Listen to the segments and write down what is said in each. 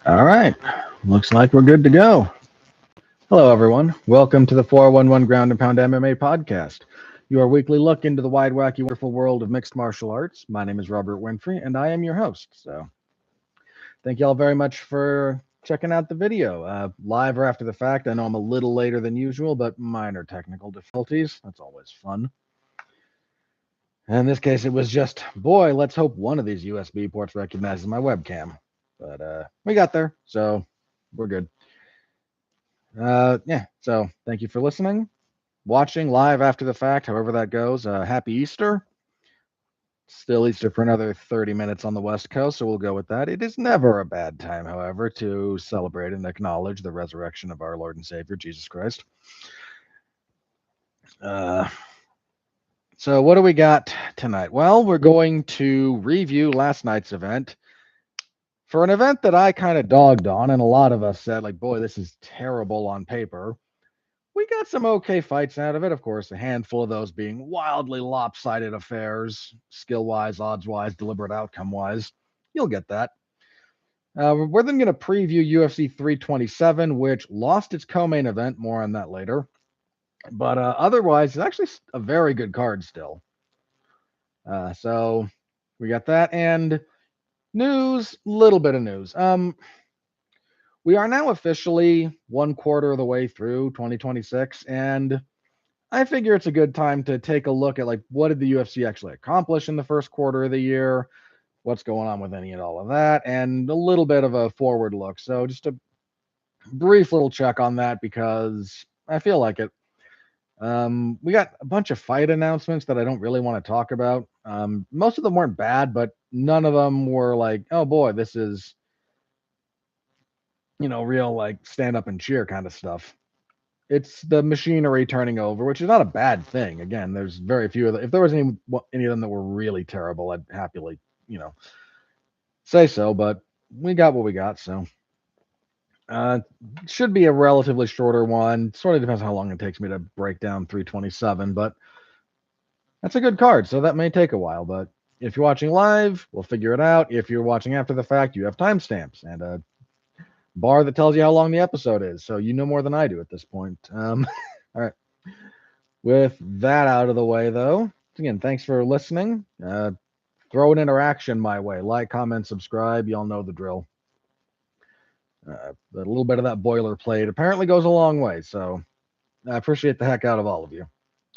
All right. Looks like we're good to go. Hello, everyone. Welcome to the 411 Ground and Pound MMA podcast, your weekly look into the wide, wacky, wonderful world of mixed martial arts. My name is Robert Winfrey, and I am your host. So, thank you all very much for checking out the video. Live or after the fact, I know I'm a little later than usual, but minor technical difficulties. That's always fun. In this case, it was just, boy, let's hope one of these USB ports recognizes my webcam. But we got there, so we're good. Yeah, so thank you for listening, watching live after the fact, however that goes. Happy Easter. Still Easter for another 30 minutes on the West Coast, so we'll go with that. It is never a bad time, however, to celebrate and acknowledge the resurrection of our Lord and Savior, Jesus Christ. Uh, so, what do we got tonight? Well, we're going to review last night's event. For an event that I kind of dogged on, and a lot of us said, like, boy, this is terrible on paper. We got some okay fights out of it. Of course, a handful of those being wildly lopsided affairs, skill wise, odds wise, deliberate outcome wise. You'll get that. We're then going to preview UFC 327, which lost its co main event. More on that later. But otherwise, it's actually a very good card still. So we got that. And news, little bit of news. We are now officially 1/4 of the way through 2026, and I figure it's a good time to take a look at like what did the UFC actually accomplish in the first quarter of the year, what's going on with any and all of that, and a little bit of a forward look. So just a brief little check on that because I feel like it. We got a bunch of fight announcements that I don't really want to talk about. Most of them weren't bad, but none of them were like, oh boy, this is real like stand up and cheer kind of stuff. It's the machinery turning over, which is not a bad thing. Again, there's very few of them. If there was any of them that were really terrible, I'd happily, say so. But we got what we got, so uh, should be a relatively shorter one. Sort of depends how long it takes me to break down 327, but that's a good card, so that may take a while. But if you're watching live, we'll figure it out. If you're watching after the fact, you have timestamps and a bar that tells you how long the episode is, so you know more than I do at this point. All right. With that out of the way, though, again, thanks for listening. Throw an interaction my way. Like, comment, subscribe. Y'all know the drill. A little bit of that boilerplate apparently goes a long way. So I appreciate the heck out of all of you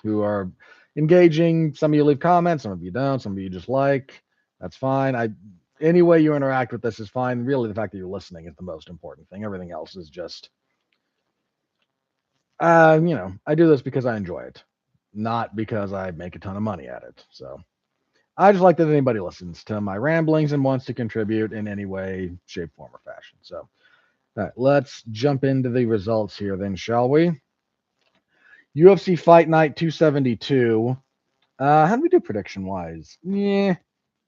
who are engaging. Some of you leave comments, some of you don't, some of you just like. That's fine. Any way you interact with this is fine. Really, the fact that you're listening is the most important thing. Everything else is just, I do this because I enjoy it, not because I make a ton of money at it. So I just like that anybody listens to my ramblings and wants to contribute in any way, shape, form, or fashion. So, all right, let's jump into the results here, then, shall we? UFC Fight Night 272. How do we do prediction wise? Yeah,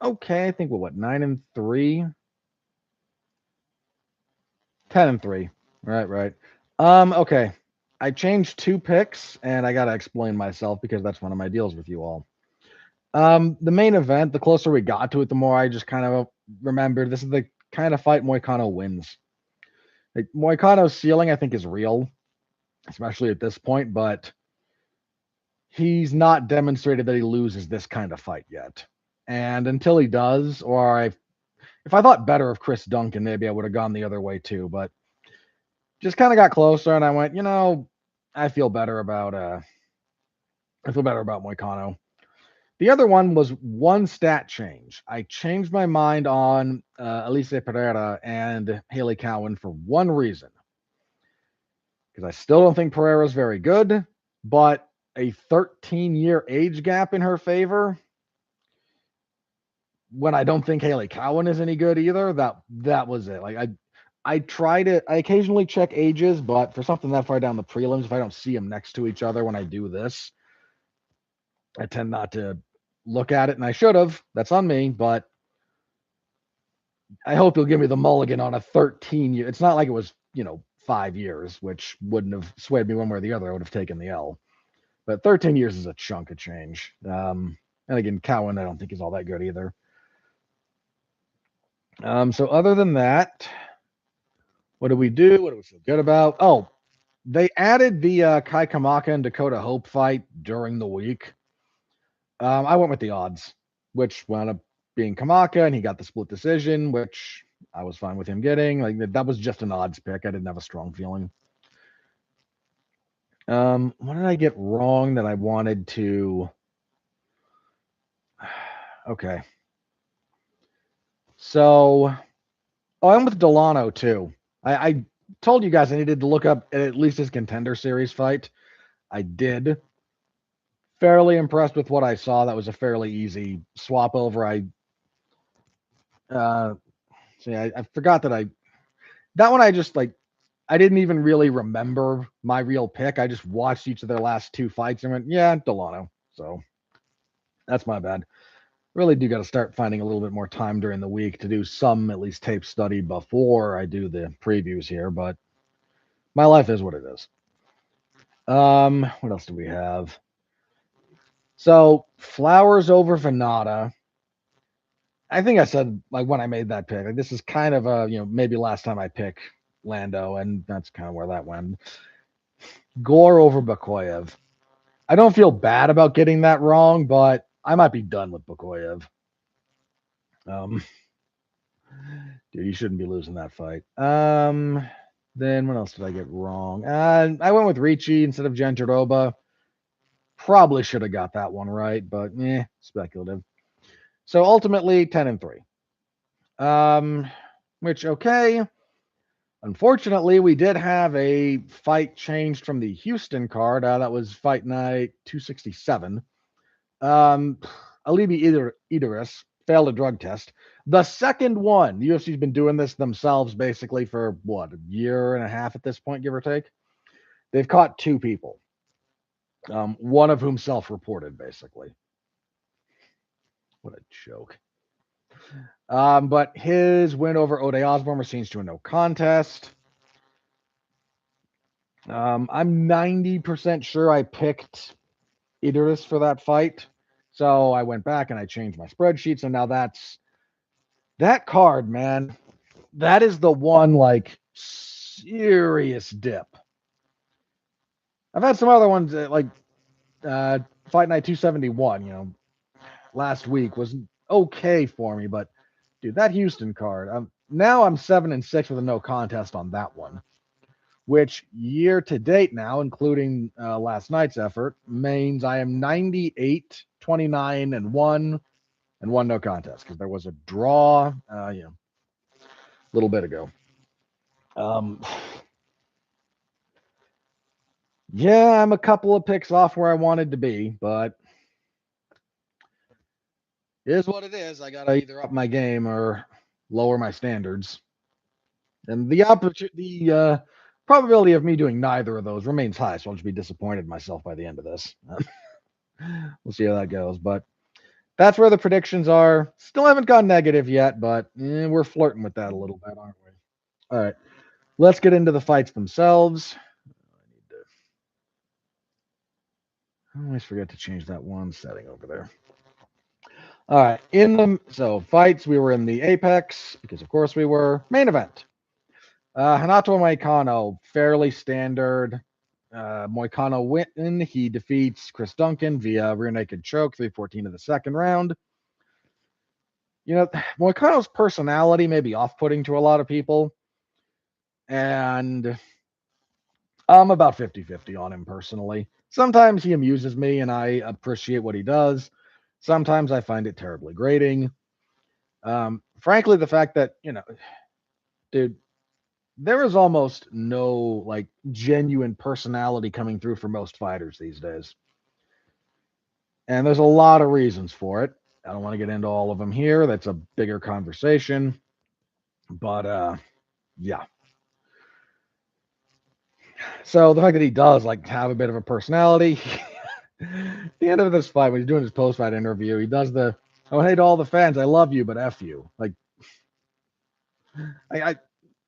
okay. I think we're what 9-3, 10-3. Right. Okay. I changed 2 picks, and I gotta explain myself because that's one of my deals with you all. The main event, the closer we got to it, the more I just kind of remembered this is the kind of fight Moicano wins. Like, Moicano's ceiling, I think, is real, especially at this point, but he's not demonstrated that he loses this kind of fight yet. And until he does, if I thought better of Chris Duncan, maybe I would have gone the other way too, but just kind of got closer and I went, I feel better about Moicano. The other one was one stat change. I changed my mind on Elise Pereira and Haley Cowan for one reason. Because I still don't think Pereira is very good, but a 13-year age gap in her favor, when I don't think Haley Cowan is any good either, that was it. Like I occasionally check ages, but for something that far down the prelims, if I don't see them next to each other when I do this, I tend not to look at it, and I should have. That's on me, but I hope you'll give me the mulligan on a 13-year. It's not like it was, 5 years, which wouldn't have swayed me one way or the other. I would have taken the L. But 13 years is a chunk of change. And again, Cowan, I don't think is all that good either. So other than that, What do we do? What do we feel good about? Oh, they added the Kai Kamaka and Dakota Hope fight during the week. I went with the odds, which wound up being Kamaka, and he got the split decision, which I was fine with him getting. Like that was just an odds pick. I didn't have a strong feeling. What did I get wrong that I wanted to? Okay. So, I'm with Delano too. I told you guys I needed to look up at least his contender series fight. I did. Fairly impressed with what I saw. That was a fairly easy swap over. Uh, I forgot that one I just like I didn't even really remember my real pick. I just watched each of their last two fights and went, yeah, Delano. So that's my bad. Really do got to start finding a little bit more time during the week to do some at least tape study before I do the previews here, but my life is what it is. What else do we have? So Flowers over Venata. I think I said like when I made that pick, like this is kind of a maybe last time I pick Lando, and that's kind of where that went. Gore over Bakoyev. I don't feel bad about getting that wrong, but I might be done with Bakoyev. Dude, you shouldn't be losing that fight. Then what else did I get wrong? I went with Ricci instead of Jandiroba. Probably should have got that one right, but speculative. So ultimately 10-3. Which okay. Unfortunately, we did have a fight changed from the Houston card. That was Fight Night 267. Alibi Idris failed a drug test. The second one. The UFC's been doing this themselves basically for what, a year and a half at this point, give or take. They've caught two people. One of whom self-reported, basically. What a joke. But his win over Ode Osborne was changed to a no contest. I'm 90% sure I picked Idris for that fight. So I went back and I changed my spreadsheet. So now that card, man. That is the one like serious dip. I've had some other ones like Fight Night 271, last week was okay for me, but dude, that Houston card. Now I'm 7-6 with a no contest on that one, which year to date now, including last night's effort, means I am 98, 29, and one no contest because there was a draw, a little bit ago. Yeah, I'm a couple of picks off where I wanted to be, but it is what it is. I gotta either up my game or lower my standards. And the probability of me doing neither of those remains high, so I'll just be disappointed in myself by the end of this. We'll see how that goes, but that's where the predictions are. Still haven't gone negative yet, but we're flirting with that a little bit, aren't we? All right, let's get into the fights themselves. I always forget to change that one setting over there. All right, so fights, we were in the Apex, because of course we were. Main event. Hanato Moicano, fairly standard. Moicano win. He defeats Chris Duncan via rear naked choke, 3:14 of the second round. Moicano's personality may be off-putting to a lot of people, and I'm about 50-50 on him personally. Sometimes he amuses me, and I appreciate what he does. Sometimes I find it terribly grating. Frankly, the fact that, dude, there is almost no like genuine personality coming through for most fighters these days. And there's a lot of reasons for it. I don't want to get into all of them here. That's a bigger conversation. But yeah. So the fact that he does like have a bit of a personality. At the end of this fight, when he's doing his post-fight interview, he does hey to all the fans, I love you, but F you. Like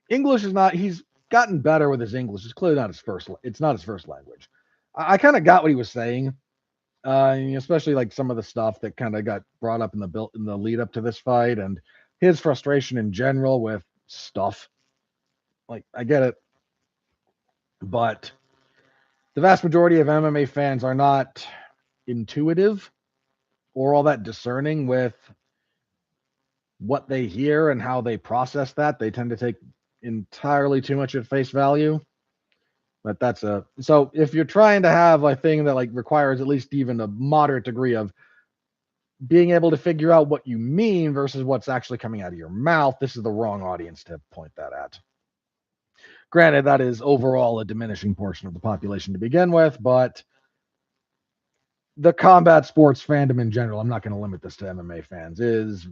English is not, he's gotten better with his English. It's clearly not his first, it's not his first language. I kind of got what he was saying, especially like some of the stuff that kind of got brought up in the lead up to this fight and his frustration in general with stuff. Like, I get it, but the vast majority of MMA fans are not intuitive or all that discerning with what they hear and how they process that. They tend to take entirely too much at face value. But that's a so if you're trying to have a thing that like requires at least even a moderate degree of being able to figure out what you mean versus what's actually coming out of your mouth, this is the wrong audience to point that at. Granted, that is overall a diminishing portion of the population to begin with, but the combat sports fandom in general, I'm not going to limit this to MMA fans, is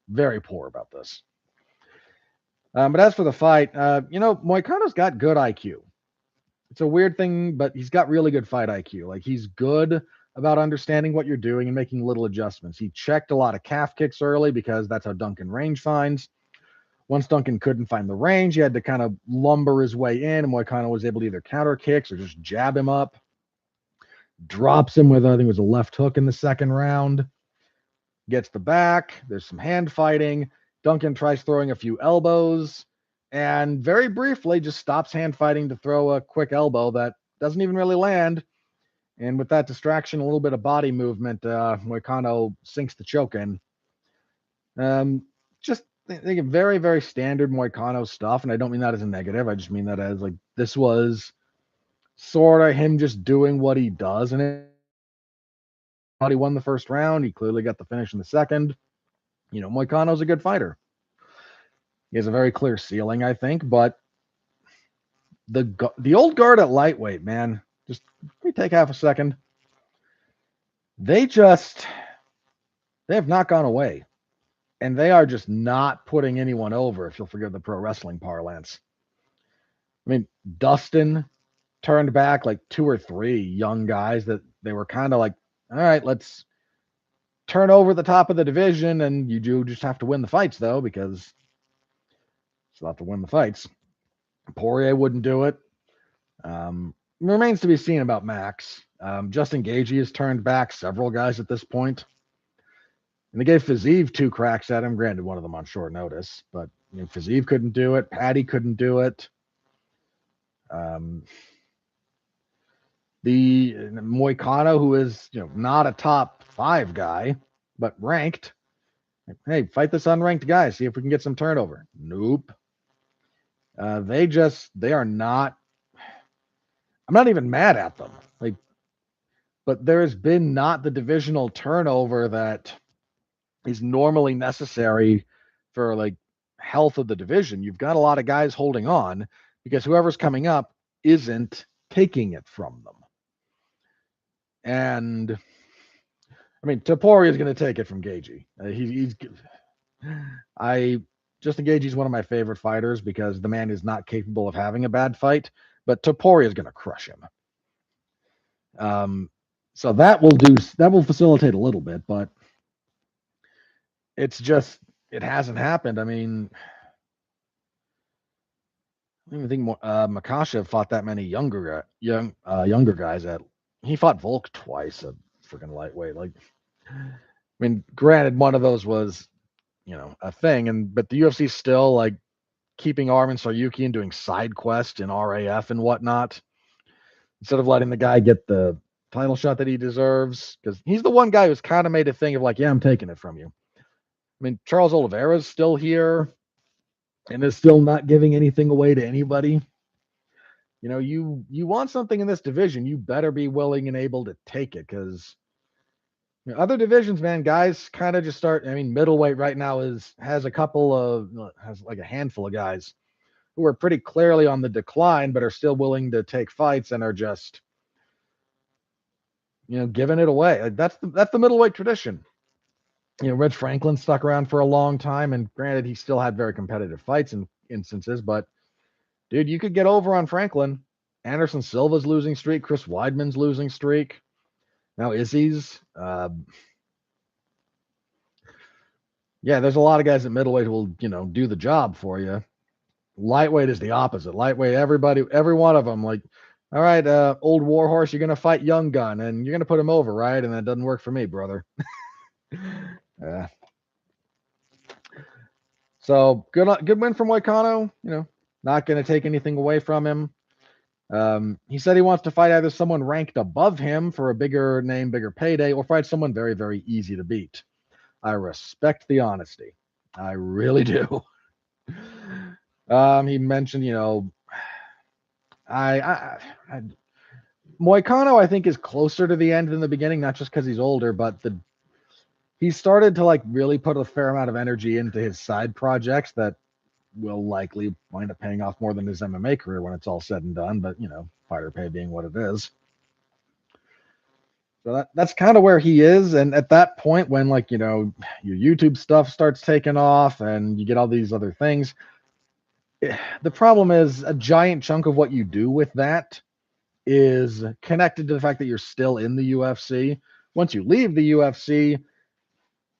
very poor about this. But as for the fight, Moicano's got good IQ. It's a weird thing, but he's got really good fight IQ. Like, he's good about understanding what you're doing and making little adjustments. He checked a lot of calf kicks early because that's how Duncan range finds. Once Duncan couldn't find the range, he had to kind of lumber his way in, and Moicano was able to either counter kicks or just jab him up. Drops him with, I think it was a left hook in the second round. Gets the back. There's some hand fighting. Duncan tries throwing a few elbows and very briefly just stops hand fighting to throw a quick elbow that doesn't even really land. And with that distraction, a little bit of body movement, Moicano sinks the choke in. Just think very, very standard Moicano stuff. And I don't mean that as a negative. I just mean that as like this was sort of him just doing what he does. And he won the first round. He clearly got the finish in the second. Moicano's a good fighter. He has a very clear ceiling, I think, but the old guard at lightweight, man, just let me take half a second. They have not gone away, and they are just not putting anyone over, if you'll forgive the pro wrestling parlance. I mean, Dustin turned back like 2 or 3 young guys that they were kind of like, all right, let's turn over the top of the division, and you do just have to win the fights, though, because you'll have to win the fights. Poirier wouldn't do it. Remains to be seen about Max. Justin Gaethje has turned back several guys at this point. And they gave Fiziev 2 cracks at him, granted one of them on short notice, but Fiziev couldn't do it. Patty couldn't do it. The Moicano, who is not a top 5 guy, but ranked. Hey, fight this unranked guy. See if we can get some turnover. Nope. They are not. I'm not even mad at them. But there's been not the divisional turnover that is normally necessary for health of the division. You've got a lot of guys holding on because whoever's coming up isn't taking it from them. And I mean, Topuria is going to take it from Gaethje. Justin Gaethje is one of my favorite fighters because the man is not capable of having a bad fight, but Topuria is going to crush him. So that will facilitate a little bit, but it hasn't happened. I mean, I don't even think Makashev fought that many younger guys. He fought Volk twice, a freaking lightweight. I mean, granted, one of those was a thing, but the UFC still keeping Arman Saryukian doing side quests in RAF and whatnot instead of letting the guy get the title shot that he deserves, because he's the one guy who's kind of made a thing of yeah, I'm taking it from you. I mean, Charles Oliveira's still here and is still not giving anything away to anybody. You want something in this division, you better be willing and able to take it, because other divisions, man, guys kind of just start. I mean, middleweight right now has a handful of guys who are pretty clearly on the decline, but are still willing to take fights and are just giving it away. That's the middleweight tradition. Reg Franklin stuck around for a long time, and granted, he still had very competitive fights in instances, but dude, you could get over on Franklin. Anderson Silva's losing streak. Chris Weidman's losing streak. Now Izzy's. Yeah, there's a lot of guys at middleweight who will, do the job for you. Lightweight is the opposite. Lightweight, every one of them, all right, old warhorse, you're going to fight Young Gun, and you're going to put him over, right? And that doesn't work for me, brother. So good win from Moicano. Not going to take anything away from him. He said he wants to fight either someone ranked above him for a bigger name, bigger payday, or fight someone very, very easy to beat. I respect the honesty. I really do. He mentioned, I Moicano, I think, is closer to the end than the beginning, not just because he's older, but he started to like really put a fair amount of energy into his side projects that will likely wind up paying off more than his MMA career when it's all said and done. But fighter pay being what it is. So that's kind of where he is. And at that point, when your YouTube stuff starts taking off and you get all these other things, the problem is a giant chunk of what you do with that is connected to the fact that you're still in the UFC. Once you leave the UFC,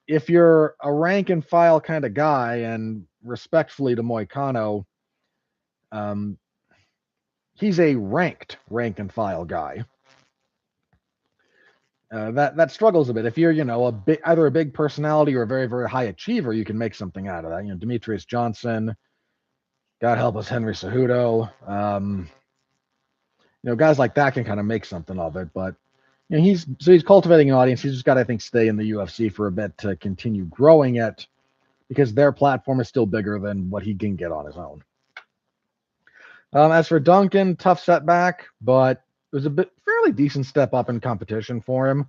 if you're a rank and file kind of guy, and respectfully to Moicano, he's a ranked rank and file guy. That struggles a bit. If you're, either a big personality or a very, very high achiever, you can make something out of that. Demetrius Johnson, God help us, Henry Cejudo. Guys like that can kind of make something of it. But he's cultivating an audience. He's just got to, I think, stay in the UFC for a bit to continue growing it, because their platform is still bigger than what he can get on his own. As for Duncan, tough setback, but it was a fairly decent step up in competition for him.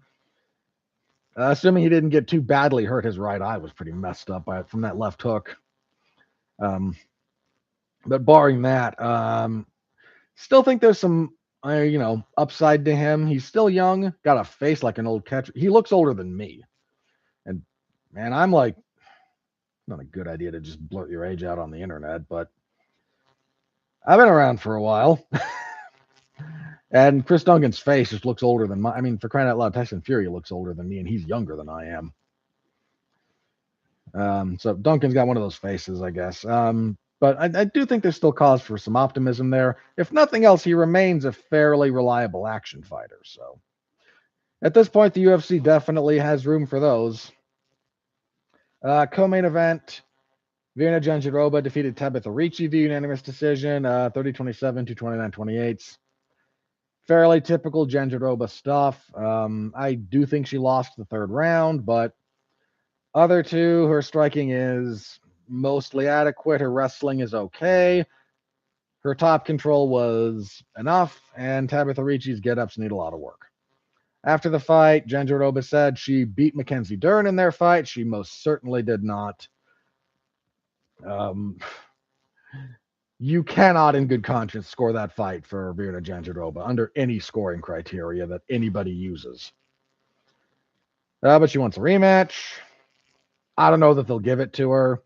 Assuming he didn't get too badly hurt, his right eye was pretty messed up from that left hook. But barring that, still think there's some, upside to him. He's still young, got a face like an old catcher. He looks older than me. And man, I'm like, not a good idea to just blurt your age out on the internet, but I've been around for a while. And Chris Duncan's face just looks older than mine. I mean, for crying out loud, Tyson Fury looks older than me, and he's younger than I am. So Duncan's got one of those faces, I guess. But I do think there's still cause for some optimism there. If nothing else, he remains a fairly reliable action fighter. So at this point, the UFC definitely has room for those. Co-main event, Virna Jandiroba defeated Tabitha Ricci via unanimous decision, 30-27 to 29-28. Fairly typical Jandiroba stuff. I do think she lost the third round, but other two, her striking is mostly adequate. Her wrestling is okay. Her top control was enough, and Tabitha Ricci's get-ups need a lot of work. After the fight, Jandiroba said she beat Mackenzie Dern in their fight. She most certainly did not. You cannot, in good conscience, score that fight for Virna Jandiroba under any scoring criteria that anybody uses. But she wants a rematch. I don't know that they'll give it to her.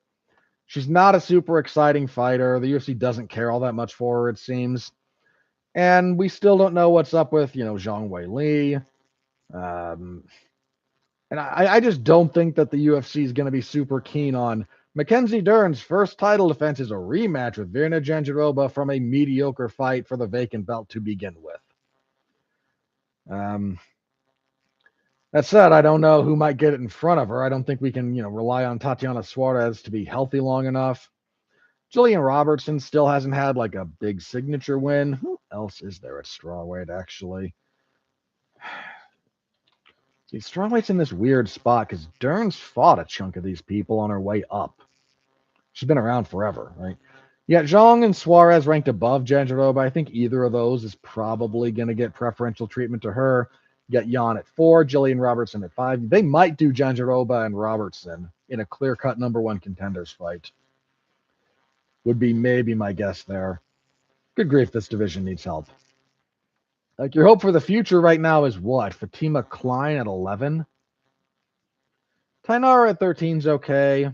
She's not a super exciting fighter. The UFC doesn't care all that much for her, it seems. And we still don't know what's up with, Zhang Weili. And I just don't think that the UFC is going to be super keen on Mackenzie Dern's first title defense is a rematch with Virna Jandiroba from a mediocre fight for the vacant belt to begin with. That said, I don't know who might get it in front of her. I don't think we can, rely on Tatiana Suarez to be healthy long enough. Jillian Robertson still hasn't had like a big signature win. Who else is there at strawweight, actually? See, strawweight's in this weird spot because Dern's fought a chunk of these people on her way up. She's been around forever, right? Yeah, Zhang and Suarez ranked above Jandiroba. I think either of those is probably going to get preferential treatment to her. You got Jan at 4, Jillian Robertson at 5. They might do Jandiroba and Robertson in a clear-cut number 1 contenders fight. Would be maybe my guess there. Good grief, this division needs help. Like, your hope for the future right now is what? Fatima Klein at 11? Tainara at 13 is okay.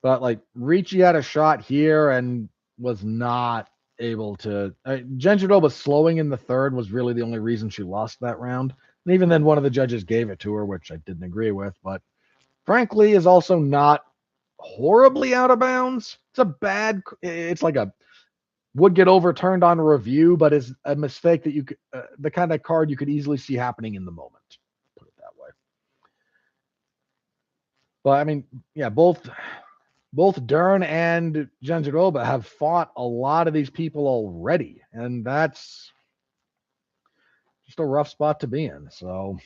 But, like, Ricci had a shot here and was not able to... Jandiroba slowing in the third was really the only reason she lost that round. And even then, one of the judges gave it to her, which I didn't agree with. But, frankly, is also not horribly out of bounds. It's like a... would get overturned on review, but is a mistake that you could... the kind of card you could easily see happening in the moment. Put it that way. But, I mean, yeah, both... both Dern and Jandiroba have fought a lot of these people already, and that's just a rough spot to be in. So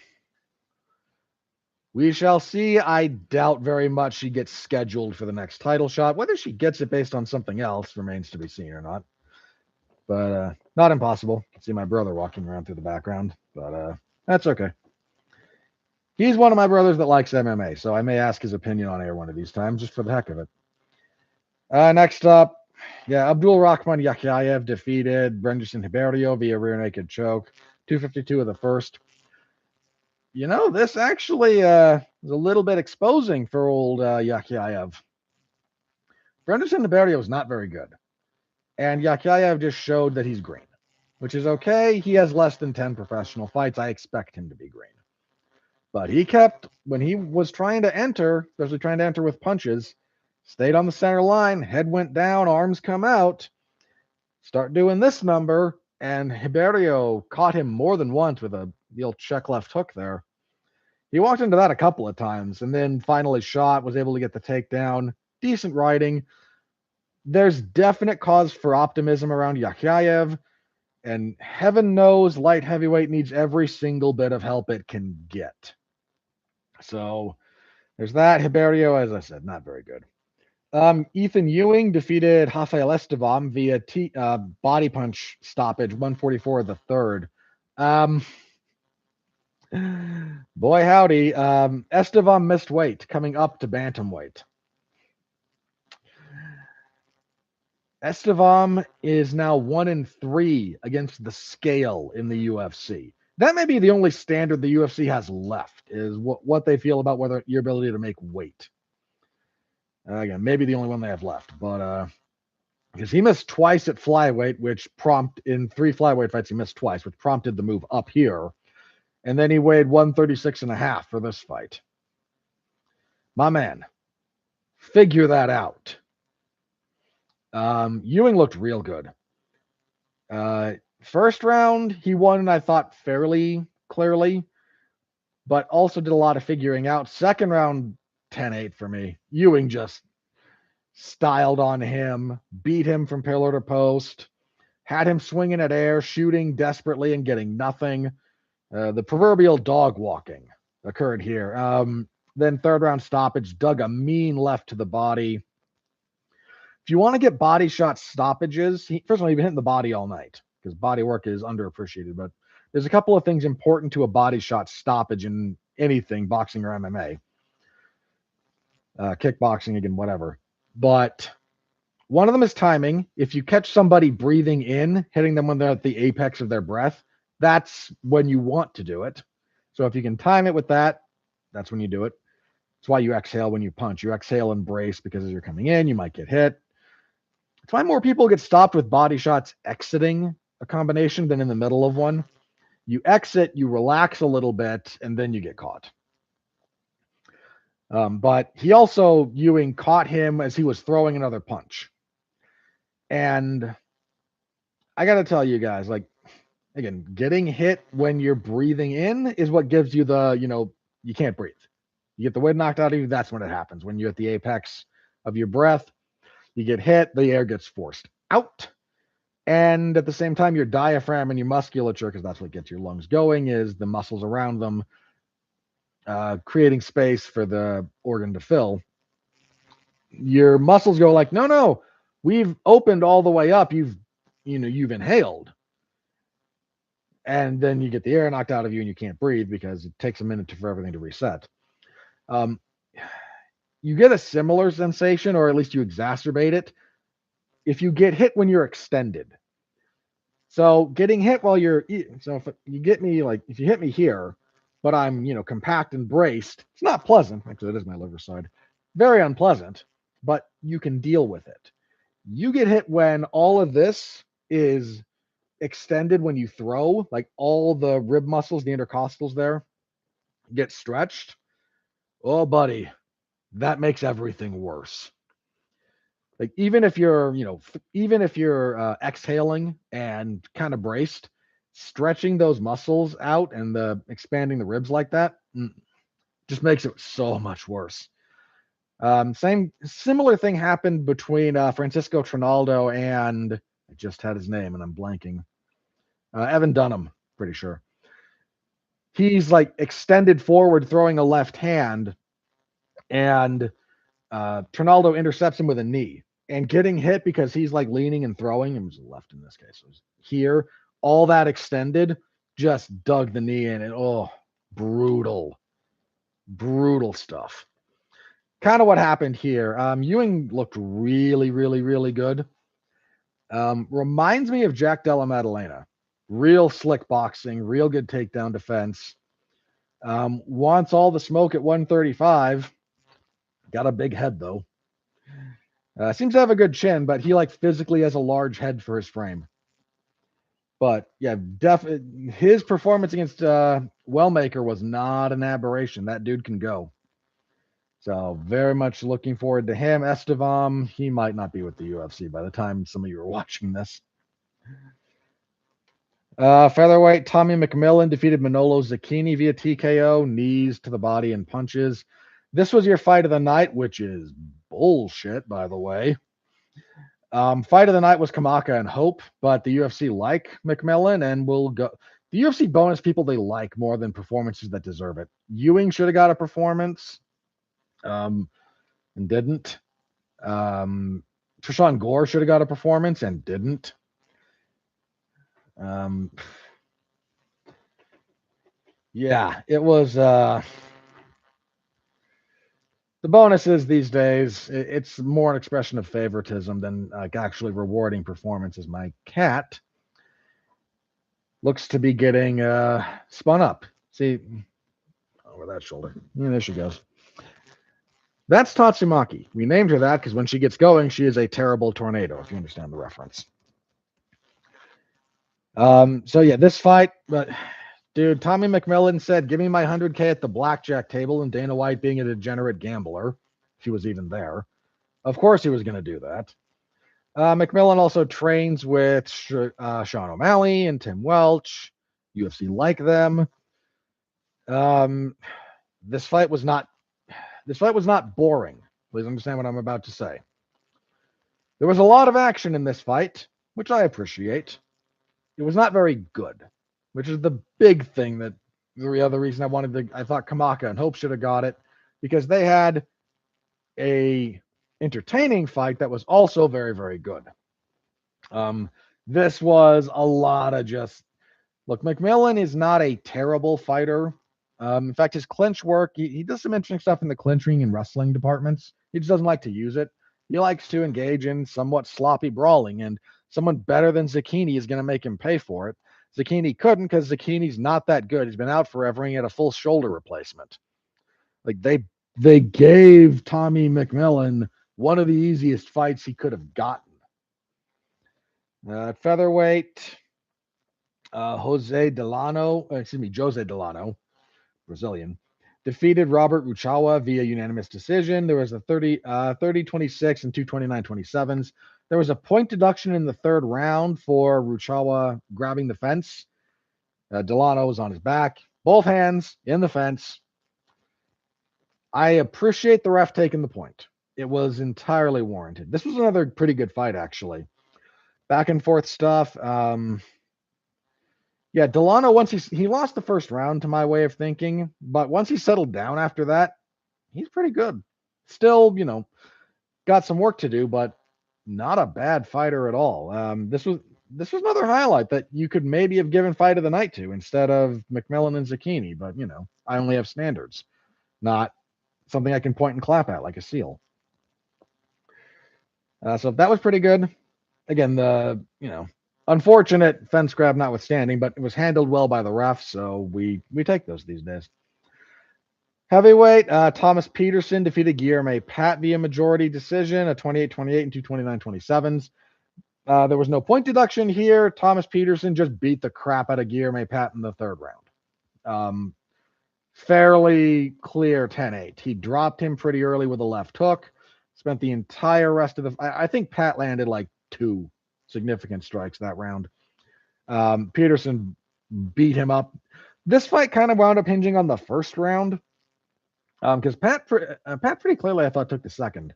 we shall see. I doubt very much she gets scheduled for the next title shot. Whether she gets it based on something else remains to be seen or not. But not impossible. I can see my brother walking around through the background, but that's okay. He's one of my brothers that likes MMA, so I may ask his opinion on air one of these times just for the heck of it. Next up, yeah, Abdul Rahman Yakhyayev defeated Brenderson Hiberio via rear naked choke, 252 of the first. This actually was a little bit exposing for old Yakhyayev. Brenderson Hiberio is not very good, and Yakhyayev just showed that he's green, which is okay. He has less than 10 professional fights. I expect him to be green. But he kept, when he was trying to enter, especially trying to enter with punches, stayed on the center line, head went down, arms come out, start doing this number, and Hiberio caught him more than once with the old check left hook there. He walked into that a couple of times and then finally shot, was able to get the takedown. Decent riding. There's definite cause for optimism around Yakhyayev, and heaven knows light heavyweight needs every single bit of help it can get. So there's that. Hiberio, as I said, not very good. Ethan Ewing defeated Rafael Estevam via body punch stoppage, 144 of the third. Boy, howdy. Estevam missed weight coming up to bantamweight. Estevam is now 1-3 against the scale in the UFC. That may be the only standard the UFC has left, is what they feel about whether your ability to make weight. Again, maybe the only one they have left, but because he missed twice at flyweight, in 3 flyweight fights, he missed twice, which prompted the move up here. And then he weighed 136.5 for this fight. My man, figure that out. Ewing looked real good. First round, he won, I thought, fairly clearly, but also did a lot of figuring out. Second round, 10-8 for me. Ewing just styled on him, beat him from pillar to post, had him swinging at air, shooting desperately and getting nothing. The proverbial dog walking occurred here. Then third round stoppage, dug a mean left to the body. If you want to get body shot stoppages, first of all, he's been hitting the body all night because body work is underappreciated. But there's a couple of things important to a body shot stoppage in anything, boxing or MMA. Kickboxing, again, whatever. But one of them is timing. If you catch somebody breathing in, hitting them when they're at the apex of their breath, that's when you want to do it. So if you can time it with that, that's when you do it. That's why you exhale when you punch. You exhale and brace because as you're coming in, you might get hit. It's why more people get stopped with body shots exiting a combination than in the middle of one. You exit, you relax a little bit, and then you get caught. But Ewing caught him as he was throwing another punch. And I got to tell you guys, again, getting hit when you're breathing in is what gives you you can't breathe. You get the wind knocked out of you, that's when it happens. When you're at the apex of your breath, you get hit, the air gets forced out. And at the same time, your diaphragm and your musculature, because that's what gets your lungs going, is the muscles around them, creating space for the organ to fill. Your muscles go like, no, we've opened all the way up. You've inhaled. And then you get the air knocked out of you and you can't breathe because it takes a minute for everything to reset. You get a similar sensation, or at least you exacerbate it, if you get hit when you're extended. So getting hit while if you hit me here, but I'm, compact and braced, it's not pleasant. Actually, it is my liver side. Very unpleasant, but you can deal with it. You get hit when all of this is extended when you throw, like all the rib muscles, the intercostals there, get stretched. Oh, buddy, that makes everything worse. Like even if you're exhaling and kind of braced, stretching those muscles out and expanding the ribs like that just makes it so much worse. Similar thing happened between Francisco Trinaldo and I just had his name and I'm blanking. Evan Dunham, pretty sure. He's like extended forward, throwing a left hand, and Trinaldo intercepts him with a knee and getting hit because he's like leaning and throwing. It was left in this case. It was here. All that extended just dug the knee in, and oh, brutal, brutal stuff. Kind of what happened here. Ewing looked really, really, really good. Reminds me of Jack Della Maddalena. Real slick boxing, real good takedown defense. Wants all the smoke at 135. Got a big head though. Seems to have a good chin, but he like physically has a large head for his frame. But yeah, his performance against Wellmaker was not an aberration. That dude can go. So very much looking forward to him. Estevam, he might not be with the UFC by the time some of you are watching this. Featherweight, Tommy McMillan defeated Manolo Zucchini via TKO, knees to the body and punches. This was your fight of the night, which is bullshit, by the way. Fight of the night was Kamaka and Hope, but the UFC like McMillan and will go. The UFC bonus people they like more than performances that deserve it. Ewing should have got a performance, and didn't. Trishan Gore should have got a performance and didn't. Yeah, it was. The bonuses these days, it's more an expression of favoritism than actually rewarding performances. My cat looks to be getting spun up. See, over that shoulder. Yeah, there she goes. That's Tatsumaki. We named her that because when she gets going, she is a terrible tornado, if you understand the reference. So yeah, this fight, but dude, Tommy McMillan said, "Give me my 100K at the blackjack table," and Dana White being a degenerate gambler, if he was even there. Of course he was going to do that. McMillan also trains with Sean O'Malley and Tim Welch. UFC like them. This fight was not boring. Please understand what I'm about to say. There was a lot of action in this fight, which I appreciate. It was not very good, which is the big thing that the other reason I thought Kamaka and Hope should have got it, because they had a entertaining fight that was also very, very good. This was a lot of just look. McMillan is not a terrible fighter. In fact, his clinch work, he does some interesting stuff in the clinching and wrestling departments. He just doesn't like to use it. He likes to engage in somewhat sloppy brawling, and someone better than Zucchini is going to make him pay for it. Zucchini couldn't because Zucchini's not that good. He's been out forever and he had a full shoulder replacement. Like they gave Tommy McMillan one of the easiest fights he could have gotten. Featherweight, Jose Delano, Brazilian, defeated Robert Ruchawa via unanimous decision. There was a 30-26 and 2 29-27s. There was a point deduction in the third round for Ruchawa grabbing the fence. Delano was on his back, both hands in the fence. I appreciate the ref taking the point. It was entirely warranted. This was another pretty good fight, actually. Back and forth stuff. Yeah, Delano, once he lost the first round to my way of thinking, but once he settled down after that, he's pretty good. Still, got some work to do, but not a bad fighter at all. This was another highlight that you could maybe have given fight of the night to instead of McMillan and Zucchini, but I only have standards, not something I can point and clap at like a seal. So that was pretty good. Again, the unfortunate fence grab notwithstanding, but it was handled well by the ref, so we take those these days. Heavyweight, Thomas Peterson defeated Guilherme Pat via majority decision, a 28-28 and 2 29-27s. There was no point deduction here. Thomas Peterson just beat the crap out of Guilherme Pat in the third round. Fairly clear 10-8. He dropped him pretty early with a left hook. Spent the entire rest of the... I think Pat landed like 2 significant strikes that round. Peterson beat him up. This fight kind of wound up hinging on the first round. Because Pat pretty clearly I thought took the second.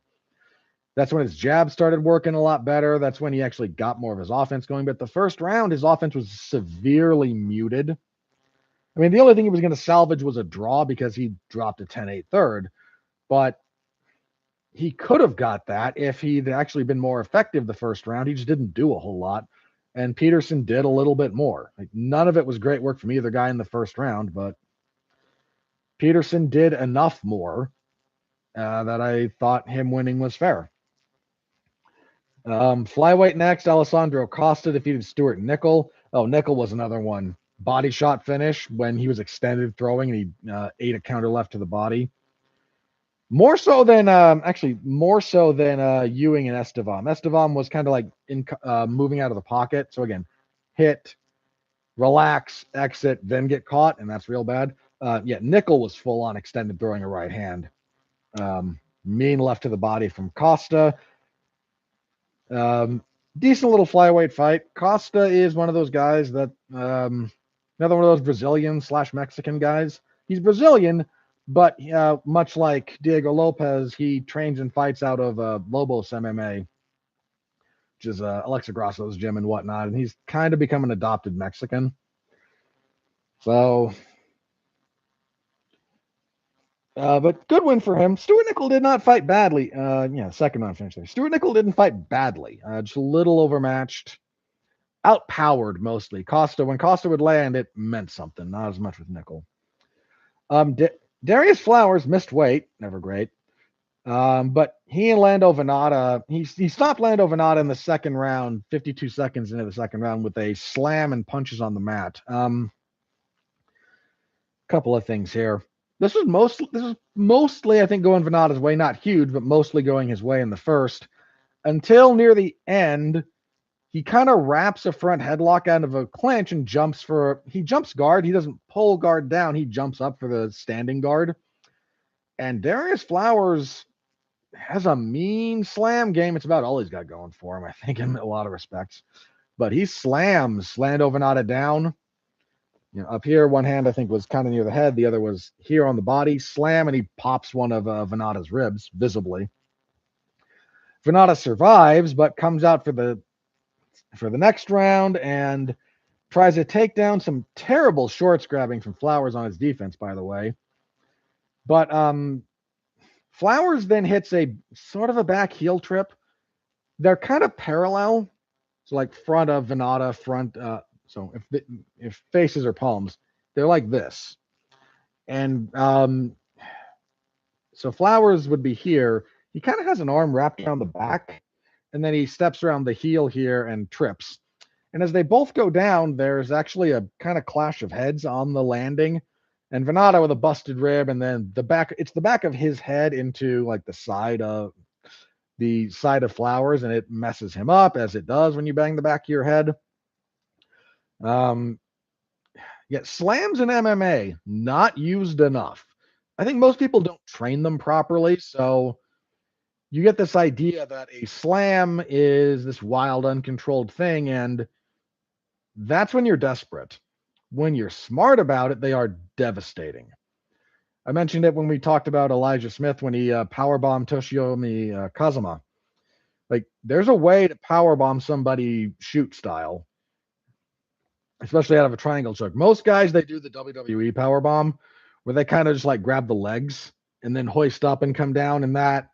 That's when his jab started working a lot better. That's when he actually got more of his offense going. But the first round, his offense was severely muted. I mean, the only thing he was going to salvage was a draw because he dropped a 10-8 third. But he could have got that if he'd actually been more effective the first round. He just didn't do a whole lot. And Peterson did a little bit more. Like, none of it was great work from either guy in the first round, but Peterson did enough more that I thought him winning was fair. Flyweight next, Alessandro Costa defeated Stuart Nickel. Oh, Nickel was another one. Body shot finish when he was extended throwing and he ate a counter left to the body. More so than Ewing and Estevam. Estevam was kind of like moving out of the pocket. So again, hit, relax, exit, then get caught, and that's real bad. Nickel was full on extended throwing a right hand. Mean left to the body from Costa. Decent little flyweight fight. Costa is one of those guys that another one of those Brazilian/Mexican guys. He's Brazilian, but much like Diego Lopez, he trains and fights out of Lobos MMA, which is Alexa Grasso's gym and whatnot, and he's kind of become an adopted Mexican. So, but good win for him. Stuart Nickel did not fight badly. Second round finish there. Stuart Nickel didn't fight badly. Just a little overmatched. Outpowered mostly. When Costa would land, it meant something. Not as much with Nickel. Darius Flowers missed weight, never great. But he and Lando Venata, he stopped Lando Venata in the second round, 52 seconds into the second round, with a slam and punches on the mat. Couple of things here. This was mostly, I think, going Venata's way. Not huge, but mostly going his way in the first. Until near the end, he kind of wraps a front headlock out of a clinch and jumps guard. He doesn't pull guard down. He jumps up for the standing guard. And Darius Flowers has a mean slam game. It's about all he's got going for him, I think, in a lot of respects. But he slams Lando Venata down. Up here, one hand I think was kind of near the head. The other was here on the body. Slam, and he pops one of Venata's ribs visibly. Venata survives, but comes out for the next round and tries to take down some terrible shorts grabbing from Flowers on his defense, by the way. But Flowers then hits a sort of a back heel trip. They're kind of parallel. So like front of Venata, so if faces are palms, they're like this. And so Flowers would be here. He kind of has an arm wrapped around the back, and then he steps around the heel here and trips. And as they both go down, there's actually a kind of clash of heads on the landing. And Venata with a busted rib, and then it's the back of his head into like the side of Flowers, and it messes him up, as it does when you bang the back of your head. Slams in MMA, not used enough. I think most people don't train them properly, so you get this idea that a slam is this wild, uncontrolled thing, and that's when you're desperate. When you're smart about it, they are devastating. I mentioned it when we talked about Elijah Smith when he powerbombed Toshiomi Kazama. Like, there's a way to powerbomb somebody shoot style, especially out of a triangle choke. Most guys, they do the WWE powerbomb, where they kind of just like grab the legs and then hoist up and come down, and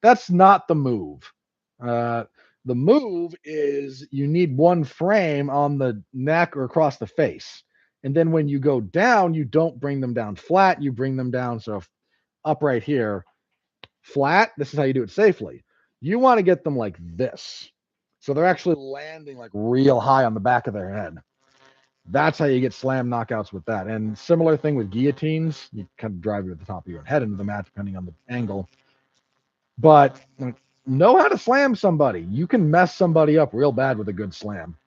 that's not the move. The move is you need one frame on the neck or across the face. And then when you go down, you don't bring them down flat. You bring them down up right here, flat. This is how you do it safely. You want to get them like this. So they're actually landing like real high on the back of their head. That's how you get slam knockouts with that. And similar thing with guillotines. You kind of drive you at the top of your head into the mat, depending on the angle. But know how to slam somebody. You can mess somebody up real bad with a good slam.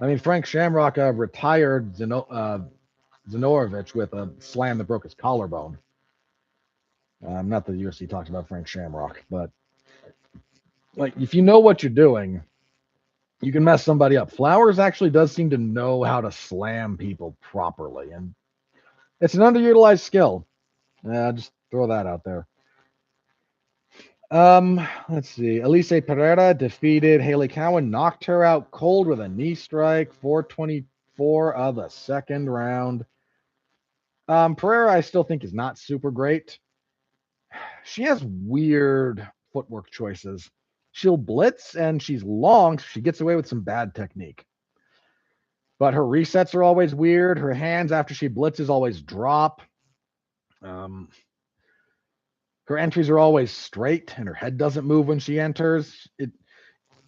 I mean, Frank Shamrock retired Zanorovich with a slam that broke his collarbone. Not that the UFC talks about Frank Shamrock, but like if you know what you're doing, you can mess somebody up. Flowers actually does seem to know how to slam people properly, and it's an underutilized skill. Just throw that out there. Let's see. Elise Pereira defeated Haley Cowan, knocked her out cold with a knee strike, 424 of the second round. Pereira, I still think is not super great. She has weird footwork choices. She'll blitz and she's long, so she gets away with some bad technique. But her resets are always weird. Her hands after she blitzes always drop. Um, her entries are always straight, and her head doesn't move when she enters.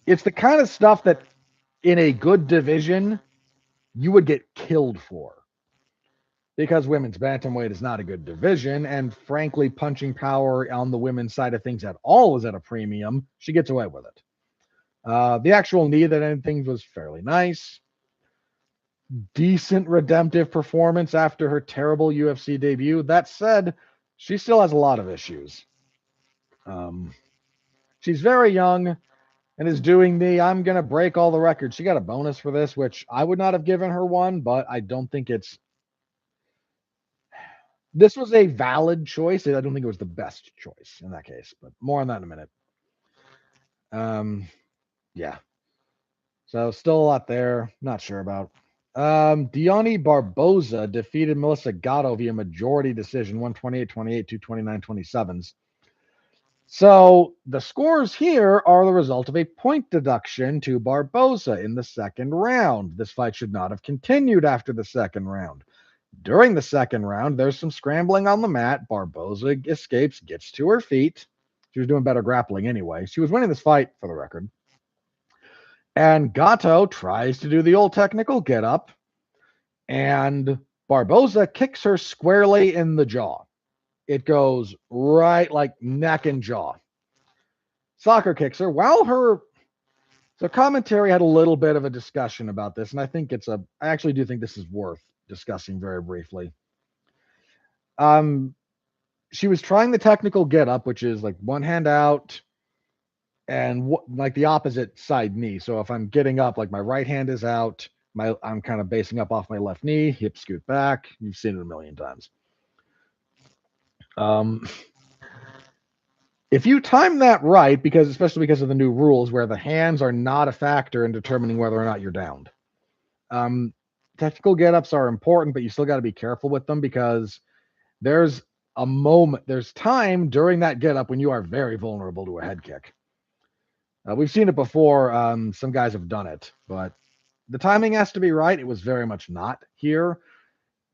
It's the kind of stuff that in a good division you would get killed for. Because women's bantamweight is not a good division, and frankly, punching power on the women's side of things at all is at a premium. She gets away with it. The actual knee that ended was fairly nice. Decent redemptive performance after her terrible UFC debut. That said, she still has a lot of issues. Um, she's very young and is doing I'm going to break all the records. She got a bonus for this, which I would not have given her one, but I don't think this was a valid choice. I don't think it was the best choice in that case, but more on that in a minute. Yeah. So still a lot there. Not sure about. Diony Barboza defeated Melissa Gatto via majority decision, 128-28, 229-27s. So the scores here are the result of a point deduction to Barboza in the second round. This fight should not have continued after the second round. During the second round, there's some scrambling on the mat. Barboza escapes, gets to her feet. She was doing better grappling anyway. She was winning this fight, for the record. And Gatto tries to do the old technical get up, and Barboza kicks her squarely in the jaw. It goes right like neck and jaw. Soccer kicks her while so commentary had a little bit of a discussion about this, and I actually do think this is worth discussing very briefly. She was trying the technical get up, which is like one hand out and like the opposite side knee. So if I'm getting up, like my right hand is out, I'm kind of basing up off my left knee, hip scoot back. You've seen it a million times. If you time that right, especially because of the new rules where the hands are not a factor in determining whether or not you're downed. Technical get-ups are important, but you still got to be careful with them because there's time during that get-up when you are very vulnerable to a head kick. We've seen it before. Some guys have done it, but the timing has to be right. It was very much not here.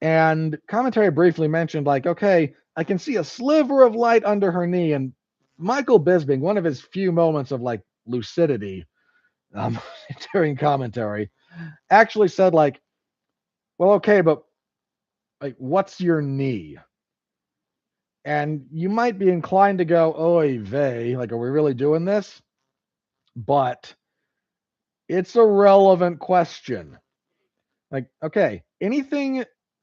And commentary briefly mentioned, like, okay, I can see a sliver of light under her knee. And Michael Bisping, one of his few moments of like lucidity during commentary, actually said, like, well, okay, but like, what's your knee? And you might be inclined to go, oy vey, like, are we really doing this? But it's a relevant question. Like, okay,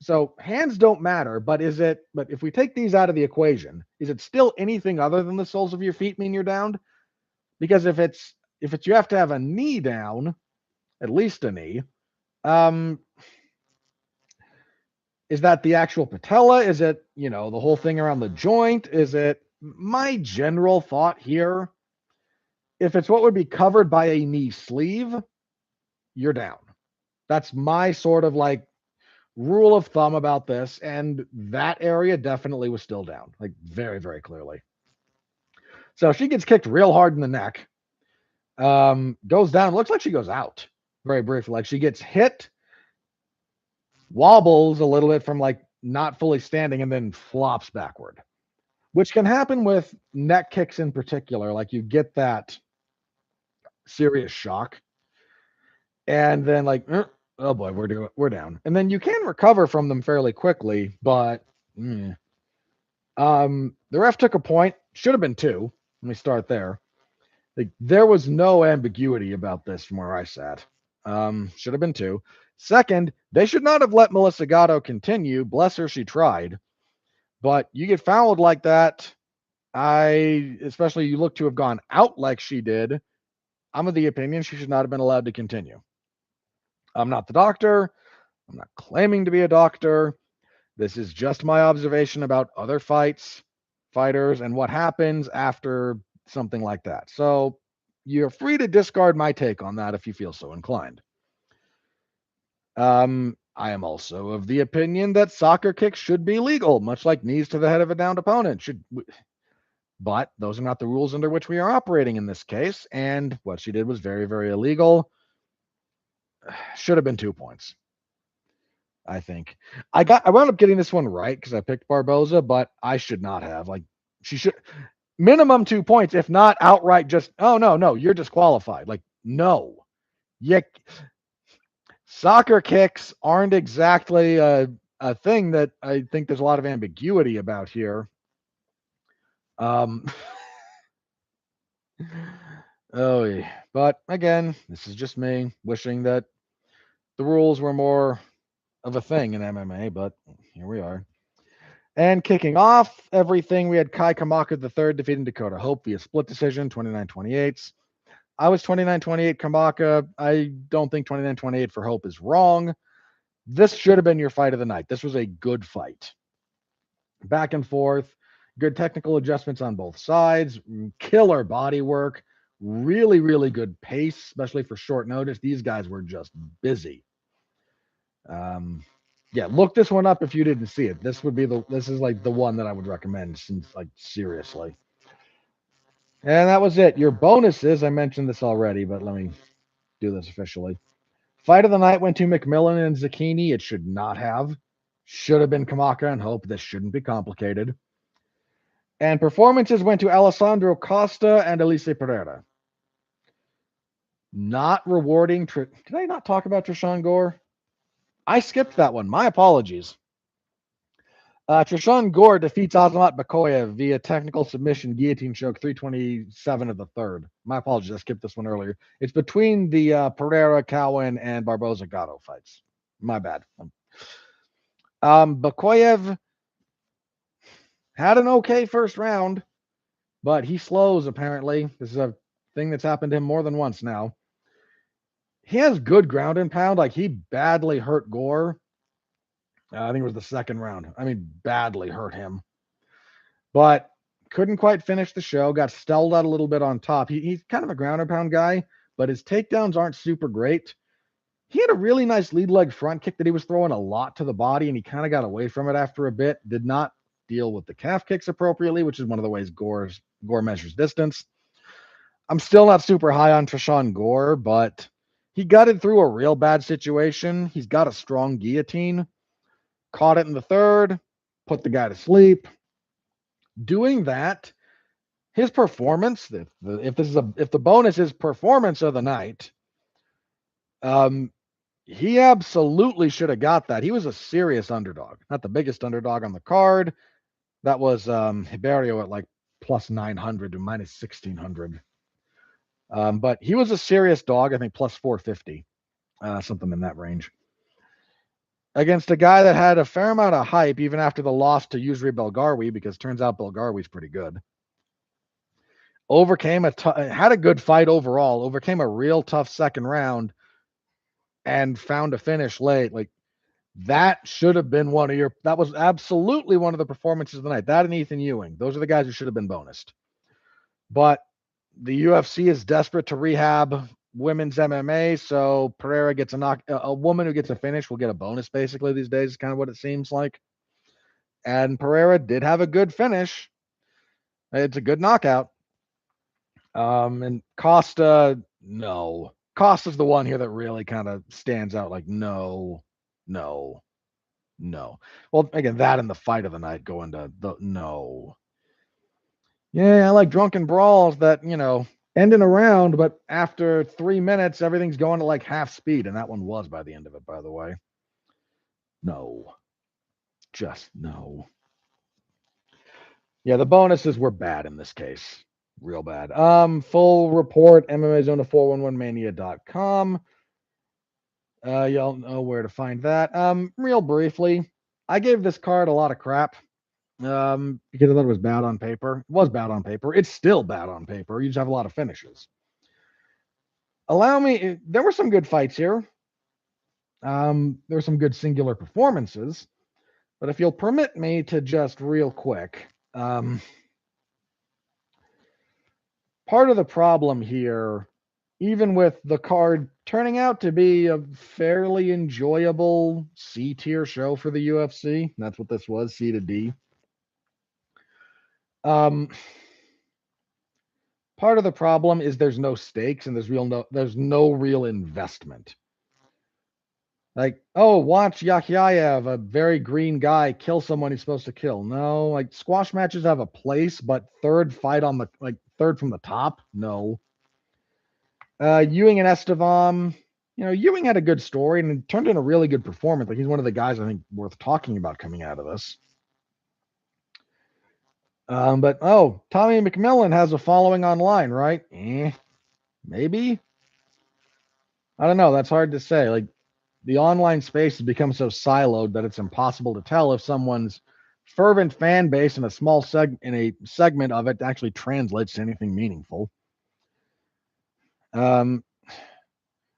so hands don't matter, but if we take these out of the equation, is it still anything other than the soles of your feet mean you're downed? Because if it's you have to have a knee down, at least a knee, is that the actual patella? Is it, the whole thing around the joint? Is it my general thought here? If it's what would be covered by a knee sleeve, you're down. That's my sort of like rule of thumb about this, and that area definitely was still down, like very, very clearly. So she gets kicked real hard in the neck, goes down, looks like she goes out very briefly. Like she gets hit, wobbles a little bit from like not fully standing, and then flops backward, which can happen with neck kicks in particular. Like you get that serious shock, and then like, oh boy, we're down, and then you can recover from them fairly quickly, but the ref took a point, should have been two. Let me start there. Like there was no ambiguity about this from where I sat. Should have been two. Second, they should not have let Melissa Gatto continue. Bless her, she tried. But you get fouled like that, especially you look to have gone out like she did. I'm of the opinion she should not have been allowed to continue. I'm not the doctor. I'm not claiming to be a doctor. This is just my observation about other fighters, and what happens after something like that. So you're free to discard my take on that if you feel so inclined. I am also of the opinion that soccer kicks should be legal, much like knees to the head of a downed opponent but those are not the rules under which we are operating in this case. And what she did was very, very illegal. Should have been 2 points, I think. I wound up getting this one right because I picked Barboza, but I should not have. Like, she should minimum 2 points, if not outright just, oh no, you're disqualified. Like, no. Yeah, soccer kicks aren't exactly a thing that I think there's a lot of ambiguity about here. Um, oh, yeah. But again, this is just me wishing that the rules were more of a thing in MMA, but here we are. And kicking off everything, we had Kai Kamaka III defeating Dakota Hope via split decision, 29-28. I was 29-28 Kamaka. I don't think 29-28 for Hope is wrong. This should have been your fight of the night. This was a good fight. Back and forth, good technical adjustments on both sides, killer body work, really, really good pace, especially for short notice. These guys were just busy. Yeah, look this one up if you didn't see it. This is like the one that I would recommend, since, like, seriously. And that was it. Your bonuses, I mentioned this already, but let me do this officially. Fight of the night went to McMillan and Zucchini. It should not have. Should have been Kamaka and Hope. This shouldn't be complicated. And performances went to Alessandro Costa and Elise Pereira. Not rewarding. Did I not talk about Trishan Gore? I skipped that one. My apologies. Trishan Gore defeats Azamat Bakoyev via technical submission guillotine choke, 327 of the third. My apologies. I skipped this one earlier. It's between the Pereira, Cowan, and Barboza Gatto fights. My bad. Bakoyev had an okay first round, but he slows, apparently. This is a thing that's happened to him more than once now. He has good ground and pound. Like, he badly hurt Gore. I think it was the second round. I mean, badly hurt him. But couldn't quite finish the show. Got stalled out a little bit on top. He's kind of a ground and pound guy, but his takedowns aren't super great. He had a really nice lead leg front kick that he was throwing a lot to the body, and he kind of got away from it after a bit. Did not deal with the calf kicks appropriately, which is one of the ways Gore measures distance. I'm still not super high on Trishan Gore, but he gutted through a real bad situation. He's got a strong guillotine. Caught it in the third, put the guy to sleep. Doing that, his performance, if the bonus is performance of the night, he absolutely should have got that. He was a serious underdog, not the biggest underdog on the card. That was Hiberio at like plus 900 to minus 1600. But he was a serious dog, I think plus 450, something in that range. Against a guy that had a fair amount of hype even after the loss to Yusri Belgarwi, because turns out Belgarwi's pretty good. Had a good fight overall, overcame a real tough second round, and found a finish late. Like, that should have been that was absolutely one of the performances of the night. That and Ethan Ewing. Those are the guys who should have been bonused. But the UFC is desperate to rehab women's MMA, so Pereira gets a knock. A woman who gets a finish will get a bonus, basically, these days, is kind of what it seems like. And Pereira did have a good finish. It's a good knockout. And Costa, no. Costa's the one here that really kind of stands out. Like, no. Well, again, that and the fight of the night go into the no. Yeah, I like drunken brawls that, end in a round, but after 3 minutes, everything's going to like half speed, and that one was by the end of it, by the way. No. Just no. Yeah, the bonuses were bad in this case. Real bad. Full report, MMAZone411mania.com. Y'all know where to find that. Real briefly, I gave this card a lot of crap. Because I thought it was bad on paper. It was bad on paper. It's still bad on paper. You just have a lot of finishes. There were some good fights here. There were some good singular performances. But if you'll permit me to just real quick, part of the problem here, even with the card turning out to be a fairly enjoyable C tier show for the UFC, that's what this was, C to D. Um, part of the problem is there's no stakes and there's no real investment. Like, oh, watch Yakhyayev, a very green guy, kill someone he's supposed to kill. No, like squash matches have a place, but third from the top, no. Ewing and Estevam, Ewing had a good story and it turned in a really good performance. Like he's one of the guys I think worth talking about coming out of this. But Tommy McMillan has a following online, right? Maybe. I don't know. That's hard to say. Like the online space has become so siloed that it's impossible to tell if someone's fervent fan base in a segment of it actually translates to anything meaningful. I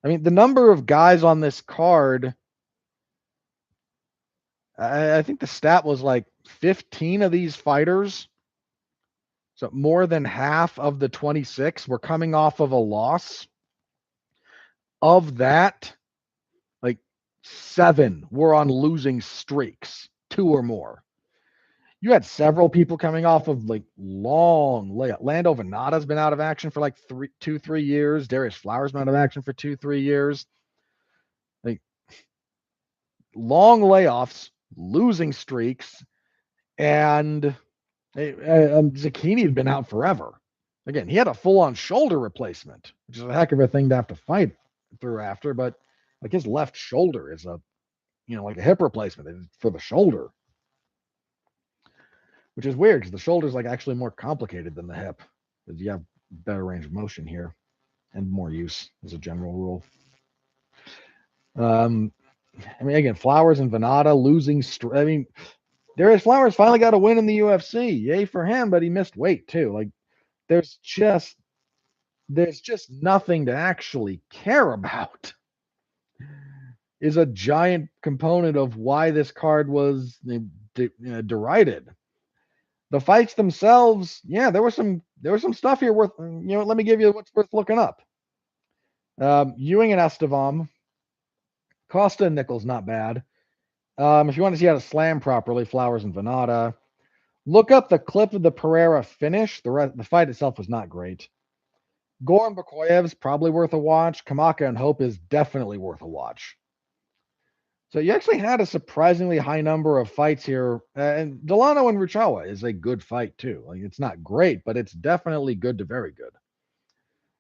mean, the number of guys on this card, I think the stat was like 15 of these fighters. So more than half of the 26 were coming off of a loss. Of that, like 7 were on losing streaks, 2 or more. You had several people coming off of like long layup. Lando Venata's been out of action for like 3 years. Darius Flowers been out of action for 2-3 years. Like long layoffs, losing streaks, and Zucchini had been out forever. Again, he had a full-on shoulder replacement, which is a heck of a thing to have to fight through after. But like his left shoulder is like a hip replacement for the shoulder, which is weird because the shoulder is like actually more complicated than the hip because you have better range of motion here and more use as a general rule. I mean, again, Flowers and Venata losing. I mean, Darius Flowers finally got a win in the UFC. Yay for him, but he missed weight too. Like, there's just nothing to actually care about. Is a giant component of why this card was derided. The fights themselves, yeah, there was some stuff here worth. Let me give you what's worth looking up. Ewing and Estevam, Costa and Nichols, not bad. If you want to see how to slam properly, Flowers and Venata. Look up the clip of the Pereira finish. The fight itself was not great. Goran Bakoyev's probably worth a watch. Kamaka and Hope is definitely worth a watch. So you actually had a surprisingly high number of fights here. And Delano and Ruchawa is a good fight too. Like it's not great, but it's definitely good to very good.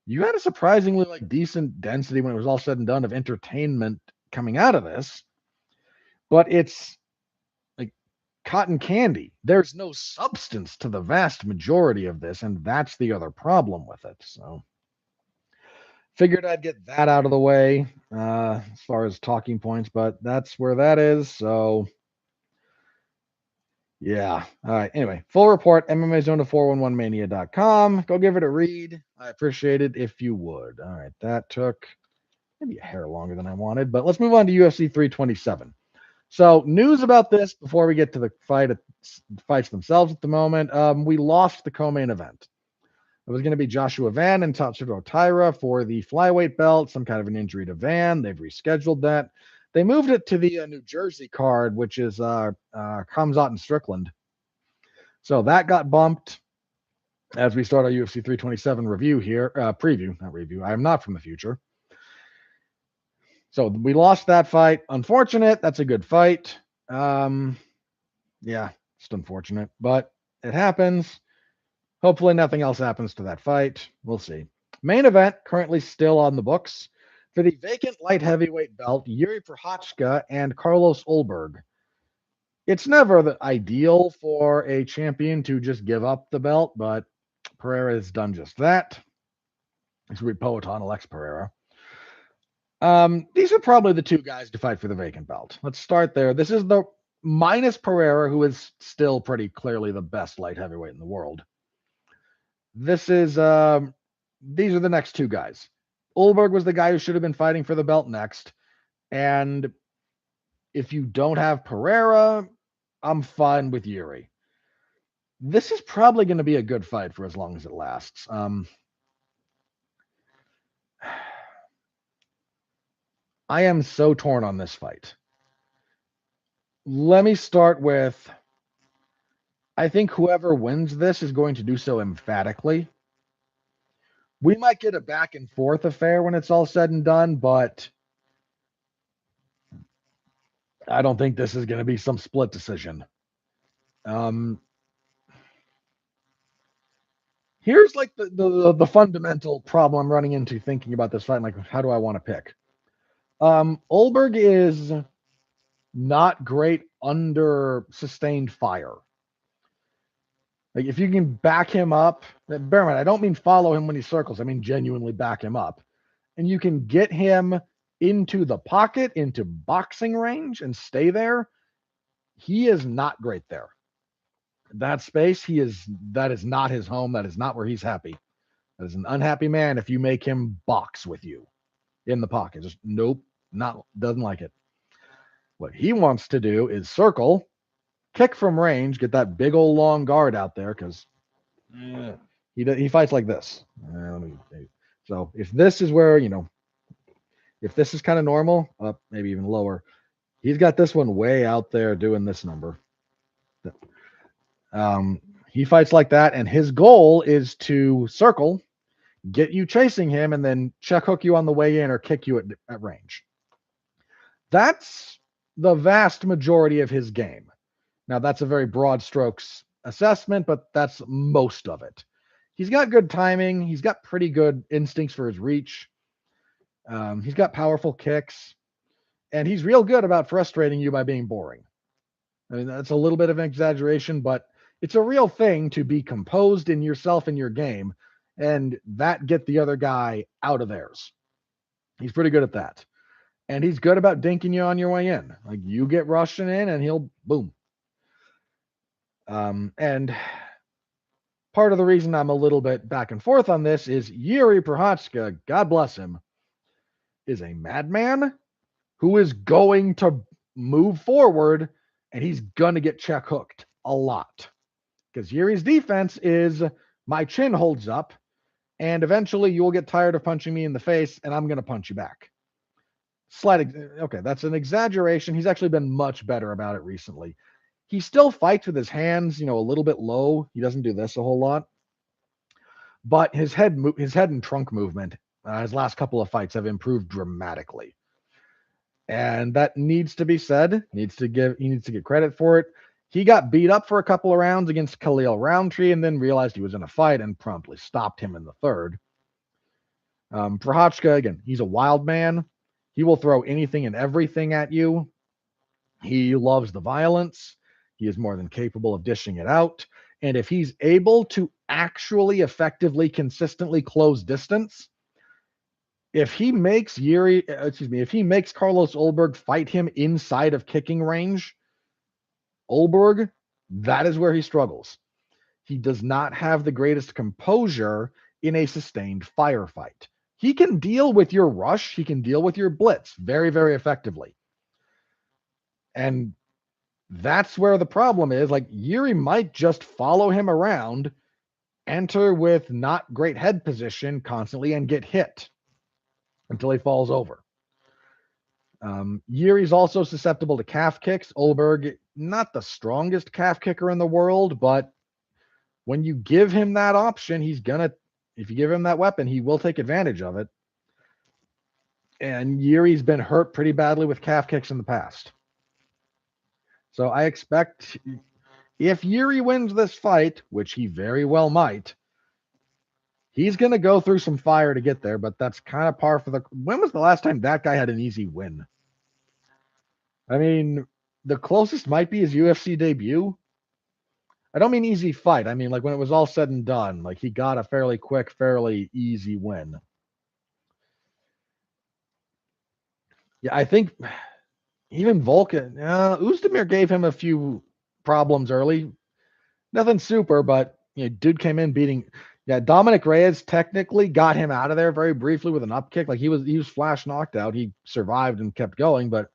You had a surprisingly decent density when it was all said and done of entertainment coming out of this. But it's like cotton candy. There's no substance to the vast majority of this, and that's the other problem with it. So figured I'd get that out of the way as far as talking points, but that's where that is. So yeah. All right. Anyway, full report, MMAZone411mania.com. Go give it a read. I appreciate it if you would. All right. That took maybe a hair longer than I wanted, but let's move on to UFC 327. So news about this before we get to the fights themselves at the moment. We lost the co-main event. It was going to be Joshua Van and Tatsuro Taira for the flyweight belt, some kind of an injury to Van. They've rescheduled that. They moved it to the New Jersey card, which is Khamzat and Strickland. So that got bumped as we start our UFC 327 review here. Preview, not review. I am not from the future. So we lost that fight. Unfortunate. That's a good fight. Yeah, just unfortunate, but it happens. Hopefully nothing else happens to that fight. We'll see. Main event currently still on the books for the vacant light heavyweight belt, Yuri Prochazka and Carlos Ulberg. It's never the ideal for a champion to just give up the belt, but Pereira has done just that. This will be Poatan Alex Pereira. These are probably the two guys to fight for the vacant belt. Let's start there. This is the minus Pereira, who is still pretty clearly the best light heavyweight in the world. This is these are the next two guys. Ulberg was the guy who should have been fighting for the belt next. And if you don't have Pereira, I'm fine with Yuri. This is probably going to be a good fight for as long as it lasts. I am so torn on this fight. Let me start with I think whoever wins this is going to do so emphatically. We might get a back and forth affair when it's all said and done, but I don't think this is going to be some split decision. Um, here's like the fundamental problem I'm running into thinking about this fight. Like, how do I want to pick? Olberg is not great under sustained fire. Like, if you can back him up, bear in mind, I don't mean follow him when he circles. I mean genuinely back him up, and you can get him into the pocket, into boxing range, and stay there. He is not great there. That space, that is not his home. That is not where he's happy. That is an unhappy man if you make him box with you in the pocket. Just nope, not doesn't like it. What he wants to do is circle, kick from range, get that big old long guard out there because he fights like this. So if this is where if this is kind of normal, up maybe even lower, he's got this one way out there doing this number. He fights like that, and his goal is to circle, get you chasing him, and then check hook you on the way in or kick you at range. That's the vast majority of his game. Now, that's a very broad strokes assessment, but that's most of it. He's got good timing. He's got pretty good instincts for his reach. He's got powerful kicks, and he's real good about frustrating you by being boring. I mean, that's a little bit of an exaggeration, but it's a real thing to be composed in yourself and your game, and that get the other guy out of theirs. He's pretty good at that. And he's good about dinking you on your way in. Like, you get rushing in and he'll boom. And part of the reason I'm a little bit back and forth on this is Yuri Prochazka, God bless him, is a madman who is going to move forward, and he's going to get check hooked a lot. Because Yuri's defense is my chin holds up, and eventually you'll get tired of punching me in the face, and I'm going to punch you back. Okay, that's an exaggeration. He's actually been much better about it recently. He still fights with his hands, a little bit low. He doesn't do this a whole lot. But his head and trunk movement, his last couple of fights have improved dramatically. And that needs to be said. He needs to get credit for it. He got beat up for a couple of rounds against Khalil Roundtree and then realized he was in a fight and promptly stopped him in the third. Prochazka, again, he's a wild man. He will throw anything and everything at you. He loves the violence. He is more than capable of dishing it out. And if he's able to actually effectively, consistently close distance, if he makes Carlos Olberg fight him inside of kicking range, Olberg, that is where he struggles. He does not have the greatest composure in a sustained firefight. He can deal with your rush. He can deal with your blitz very, very effectively. And that's where the problem is. Like, Yuri might just follow him around, enter with not great head position constantly, and get hit until he falls over. Yuri's also susceptible to calf kicks. Olberg, not the strongest calf kicker in the world, but when you give him that option, if you give him that weapon, he will take advantage of it. And Yuri's been hurt pretty badly with calf kicks in the past. So I expect if Yuri wins this fight, which he very well might, he's going to go through some fire to get there, but that's kind of par for the... When was the last time that guy had an easy win? I mean, the closest might be his UFC debut. I don't mean easy fight. I mean, like, when it was all said and done, like, he got a fairly quick, fairly easy win. Yeah, I think even Volkan, Oezdemir gave him a few problems early. Nothing super, but dude came in beating. Yeah, Dominic Reyes technically got him out of there very briefly with an up kick. Like, he was flash knocked out. He survived and kept going, but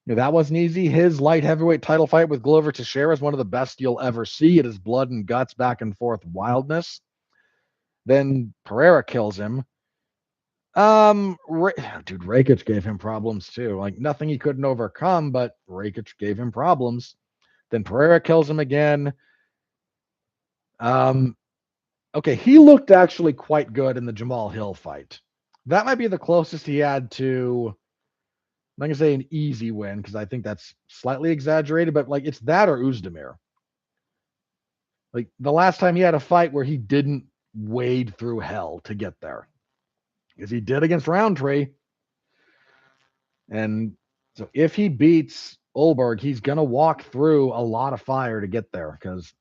That wasn't easy. His light heavyweight title fight with Glover Teixeira is one of the best you'll ever see. It is blood and guts, back and forth wildness. Then Pereira kills him. Dude, Rakic gave him problems too. Like nothing he couldn't overcome, but Rakic gave him problems. Then Pereira kills him again. Okay, he looked actually quite good in the Jamal Hill fight. That might be the closest he had to, I'm not gonna say an easy win because I think that's slightly exaggerated, but like it's that or Uzdemir. Like the last time he had a fight where he didn't wade through hell to get there, because he did against Roundtree. And so if he beats Olberg, he's gonna walk through a lot of fire to get there because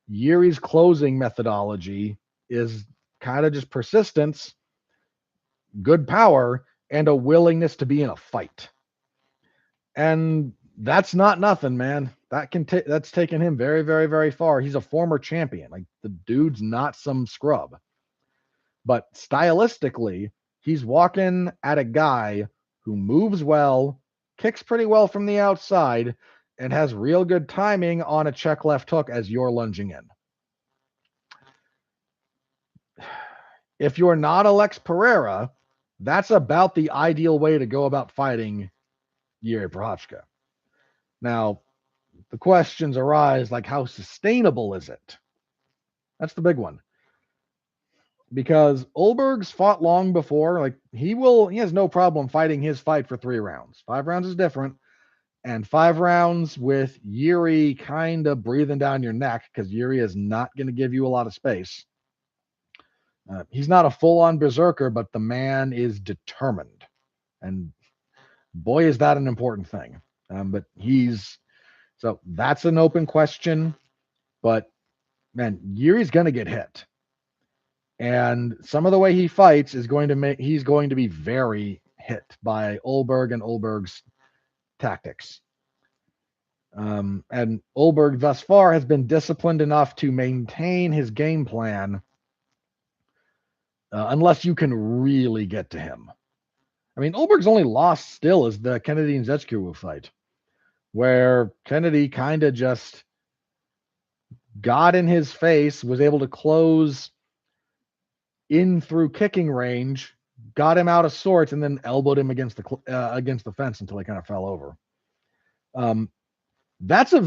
Yuri's closing methodology is kind of just persistence, good power, and a willingness to be in a fight. And that's not nothing, man. That's taken him very, very, very far. He's a former champion. Like the dude's not some scrub. But stylistically, he's walking at a guy who moves well, kicks pretty well from the outside, and has real good timing on a check left hook as you're lunging in. If you're not Alex Pereira, that's about the ideal way to go about fighting Yuri Prochazka. Now, the questions arise like, how sustainable is it? That's the big one. Because Olberg's fought long before. Like, he has no problem fighting his fight for 3 rounds. 5 rounds is different. And 5 rounds with Yuri kind of breathing down your neck because Yuri is not going to give you a lot of space. He's not a full-on berserker, but the man is determined. And boy, is that an important thing. But so that's an open question. But man, Yuri's going to get hit. And some of the way he fights is he's going to be very hit by Olberg and Olberg's tactics. And Olberg thus far has been disciplined enough to maintain his game plan unless you can really get to him. I mean, Olberg's only loss still is the Kennedy and Zechkiwu fight, where Kennedy kind of just got in his face, was able to close in through kicking range, got him out of sorts, and then elbowed him against the fence until he kind of fell over. That is a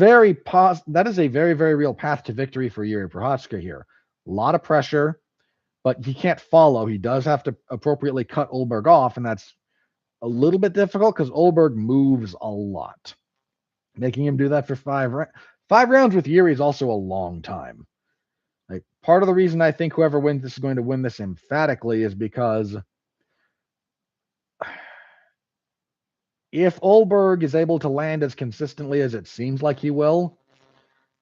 very, very real path to victory for Yuri Prochazka here. A lot of pressure, but he can't follow. He does have to appropriately cut Olberg off, and that's a little bit difficult because Olberg moves a lot. Making him do that for 5 rounds with Yuri is also a long time. Like, part of the reason I think whoever wins this is going to win this emphatically is because if Olberg is able to land as consistently as it seems like he will,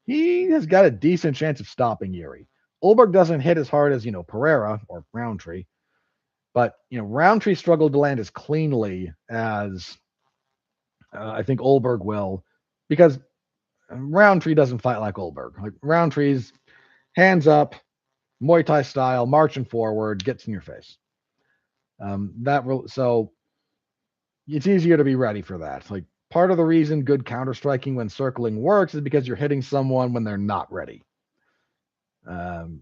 he has got a decent chance of stopping Yuri. Olberg doesn't hit as hard as, Pereira or Roundtree, but, Roundtree struggled to land as cleanly as I think Olberg will, because Roundtree doesn't fight like Olberg. Like, Roundtree's hands up, Muay Thai style, marching forward, gets in your face. So it's easier to be ready for that. Like, part of the reason good counter striking when circling works is because you're hitting someone when they're not ready. And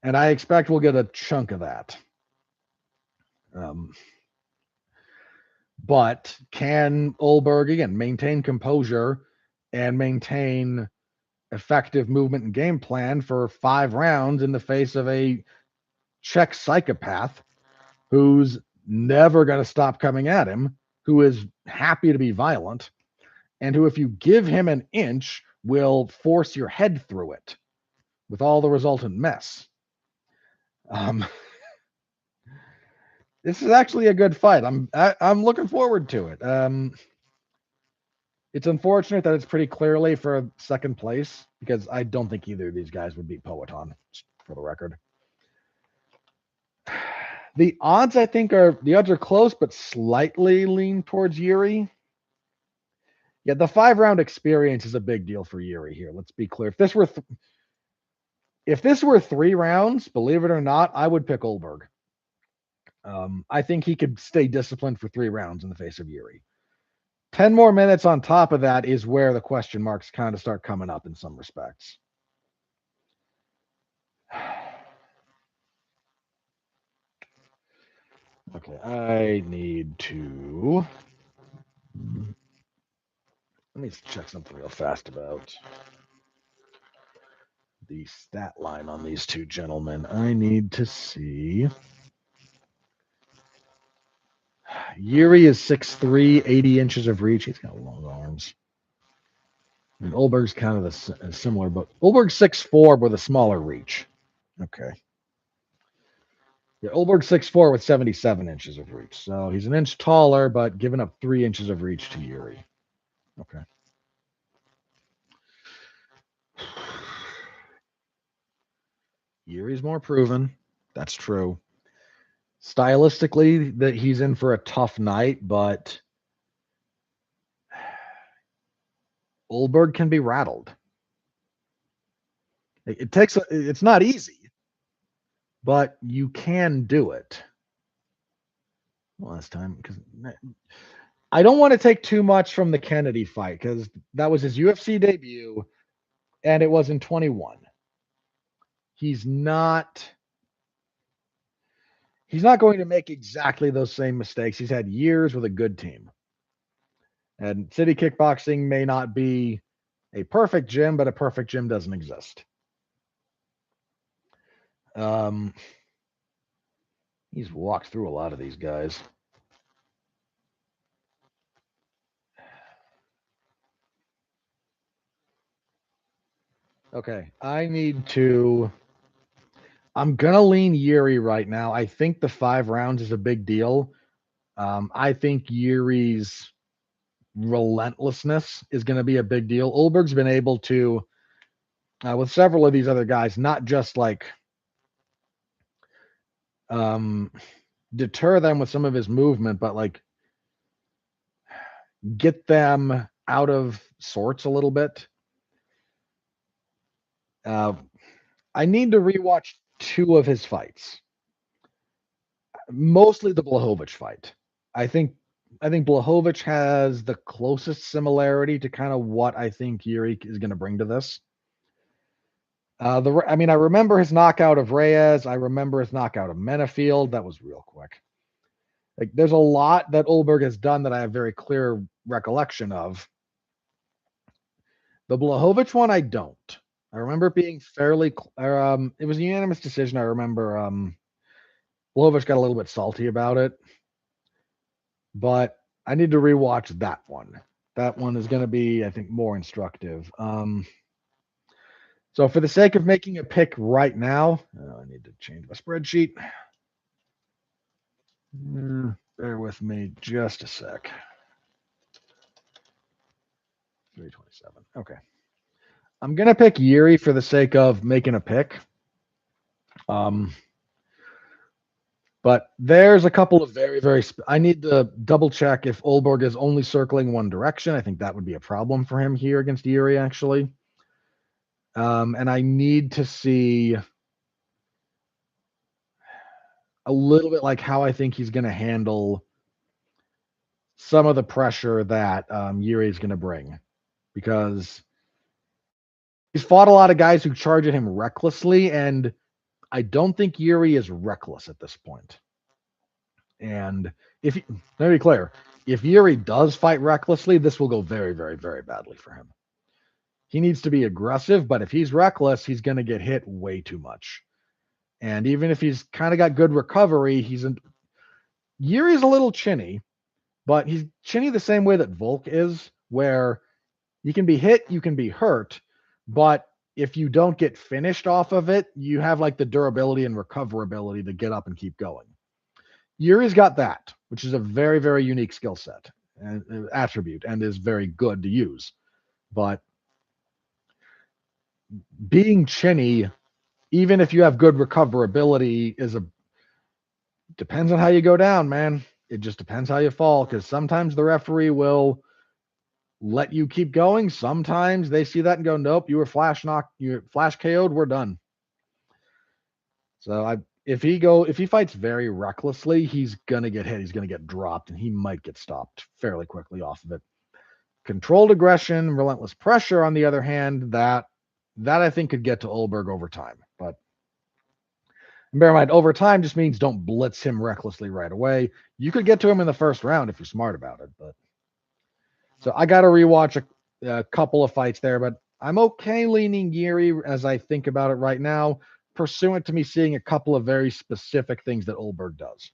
I expect we'll get a chunk of that. But can Olberg, again, maintain composure and maintain effective movement and game plan for 5 rounds in the face of a Czech psychopath who's never going to stop coming at him, who is happy to be violent, and who, if you give him an inch, will force your head through it with all the resultant mess. This is actually a good fight. I'm looking forward to it. It's unfortunate that it's pretty clearly for 2nd place because I don't think either of these guys would beat Poetan, for the record. The odds, I think, are close, but slightly lean towards Yuri. Yeah, the 5-round experience is a big deal for Yuri here. Let's be clear. If this were 3 rounds, believe it or not, I would pick Olberg. I think he could stay disciplined for 3 rounds in the face of Yuri. 10 more minutes on top of that is where the question marks kind of start coming up in some respects. Okay, I need to. Let me check something real fast about the stat line on these two gentlemen. I need to see. Yuri is 6'3", 80 inches of reach. He's got long arms. And Olberg's kind of similar, but Olberg's 6'4" with a smaller reach. Okay. Yeah, Olberg's 6'4" with 77 inches of reach. So he's an inch taller, but giving up 3 inches of reach to Yuri. Okay. Yuri's more proven. That's true. Stylistically, that he's in for a tough night, but Olberg can be rattled. It's not easy, but you can do it. Last time, because I don't want to take too much from the Kennedy fight because that was his UFC debut, and it was in 21. He's not going to make exactly those same mistakes. He's had years with a good team. And City Kickboxing may not be a perfect gym, but a perfect gym doesn't exist. He's walked through a lot of these guys. Okay, I'm gonna lean Yuri right now. I think the 5 rounds is a big deal. I think Yuri's relentlessness is going to be a big deal. Olberg's been able to, with several of these other guys, not just like deter them with some of his movement, but like get them out of sorts a little bit. I need to rewatch 2 of his fights, mostly the Blachowicz fight. I think Blachowicz has the closest similarity to kind of what I think Yuri is going to bring to this. I remember his knockout of Reyes. I remember his knockout of Menefield. That was real quick. Like, there's a lot that Olberg has done that I have very clear recollection of. The Blachowicz one, I don't. I remember it being fairly. It was a unanimous decision. I remember Blachowicz got a little bit salty about it, but I need to rewatch that one. That one is going to be, I think, more instructive. So for the sake of making a pick right now, I need to change my spreadsheet. Bear with me just a sec. 327. Okay. I'm going to pick Yuri for the sake of making a pick. But there's a couple of very, very. I need to double check if Olberg is only circling one direction. I think that would be a problem for him here against Yuri, actually. And I need to see a little bit like how I think he's going to handle some of the pressure that Yuri is going to bring, because he's fought a lot of guys who charge at him recklessly, and I don't think Yuri is reckless at this point. And let me be clear, if Yuri does fight recklessly, this will go very, very, very badly for him. He needs to be aggressive, but if he's reckless, he's going to get hit way too much. And even if he's kind of got good recovery, Yuri's a little chinny, but he's chinny the same way that Volk is, where you can be hit, you can be hurt, but if you don't get finished off of it, you have like the durability and recoverability to get up and keep going. Yuri's got that, which is a very, very unique skill set and attribute, and is very good to use. But being chinny, even if you have good recoverability, depends on how you go down, man. It just depends how you fall, because sometimes the referee will let you keep going. Sometimes they see that and go, nope, you were flash KO'd, we're done. So if he fights very recklessly, he's gonna get hit, he's gonna get dropped, and he might get stopped fairly quickly off of it. Controlled aggression, relentless pressure, on the other hand, that I think could get to Olberg over time. But bear in mind, over time just means don't blitz him recklessly right away. You could get to him in the first round if you're smart about it. But so I got to rewatch a couple of fights there, but I'm okay leaning Geary as I think about it right now, pursuant to me seeing a couple of very specific things that Olberg does.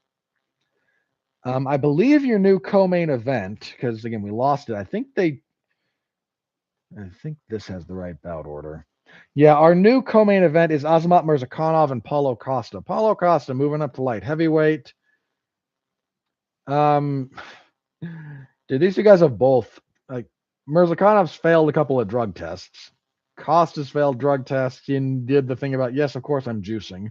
I believe your new co-main event, because again we lost it. I think this has the right bout order. Yeah, our new co-main event is Azamat Murzakanov and Paulo Costa. Paulo Costa moving up to light heavyweight. Dude, these two guys have both, like, Mirzakanov's failed a couple of drug tests. Costa's failed drug tests and did the thing about, yes, of course I'm juicing.